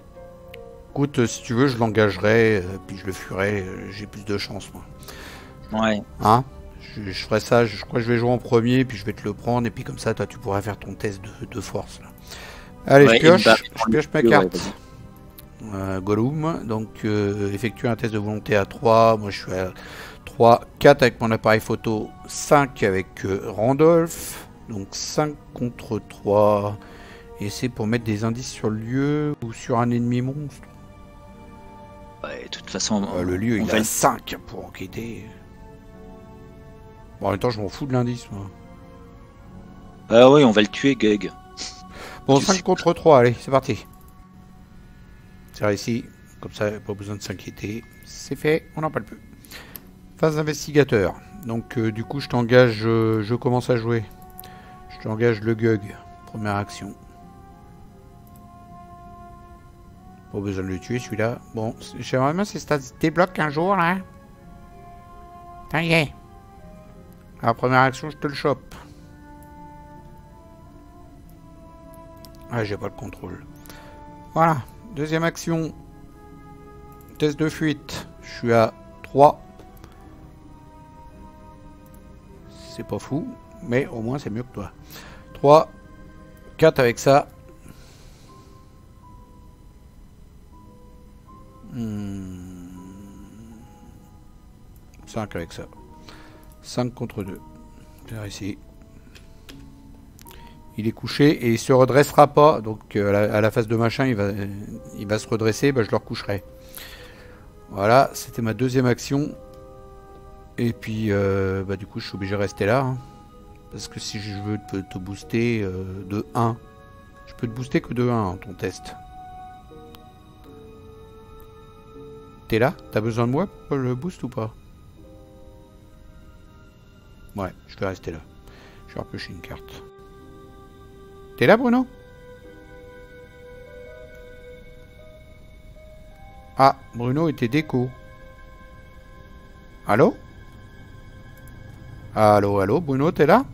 Écoute, si tu veux, je l'engagerai, puis je le fuirai, j'ai plus de chance, moi. Ouais. Hein? Je ferai ça, je crois que je vais jouer en premier, puis je vais te le prendre, et puis comme ça, toi, tu pourras faire ton test de force. Là. Allez, ouais, je pioche ma carte. Gollum, donc effectuer un test de volonté à 3, moi je suis à 3, 4 avec mon appareil photo, 5 avec Randolph, donc 5 contre 3, et c'est pour mettre des indices sur le lieu ou sur un ennemi monstre. Ouais, de toute façon, le lieu il a 5 pour enquêter. Bon, en même temps, je m'en fous de l'indice, moi. Ah oui, on va le tuer, Gug. Bon, Tu 5 sais. contre 3, allez, c'est parti. C'est réussi. Comme ça, pas besoin de s'inquiéter. C'est fait, on n'en parle plus. Phase d'investigateur. Donc, du coup, je t'engage, je commence à jouer. Je t'engage le Gug. Première action. Pas besoin de le tuer, celui-là. Bon, j'aimerais bien si ça se débloque un jour, là. Ça y est. La première action, je te le chope. Ah, j'ai pas le contrôle. Voilà. Deuxième action. Test de fuite. Je suis à 3. C'est pas fou, mais au moins c'est mieux que toi. 3. 4 avec ça. 5 avec ça. 5 contre 2. C'est réussi. Il est couché et il se redressera pas. Donc à la phase de machin, il va se redresser. Bah, je le recoucherai. Voilà, c'était ma deuxième action. Et puis, bah, du coup, je suis obligé de rester là. Hein, parce que si je veux te booster de 1, je peux te booster que de 1 en ton test. T'es là? T'as besoin de moi pour le boost ou pas? Ouais, je vais rester là. Je vais repêcher une carte. T'es là, Bruno? Ah, Bruno était déco. Allô? Allô, allô, Bruno, t'es là?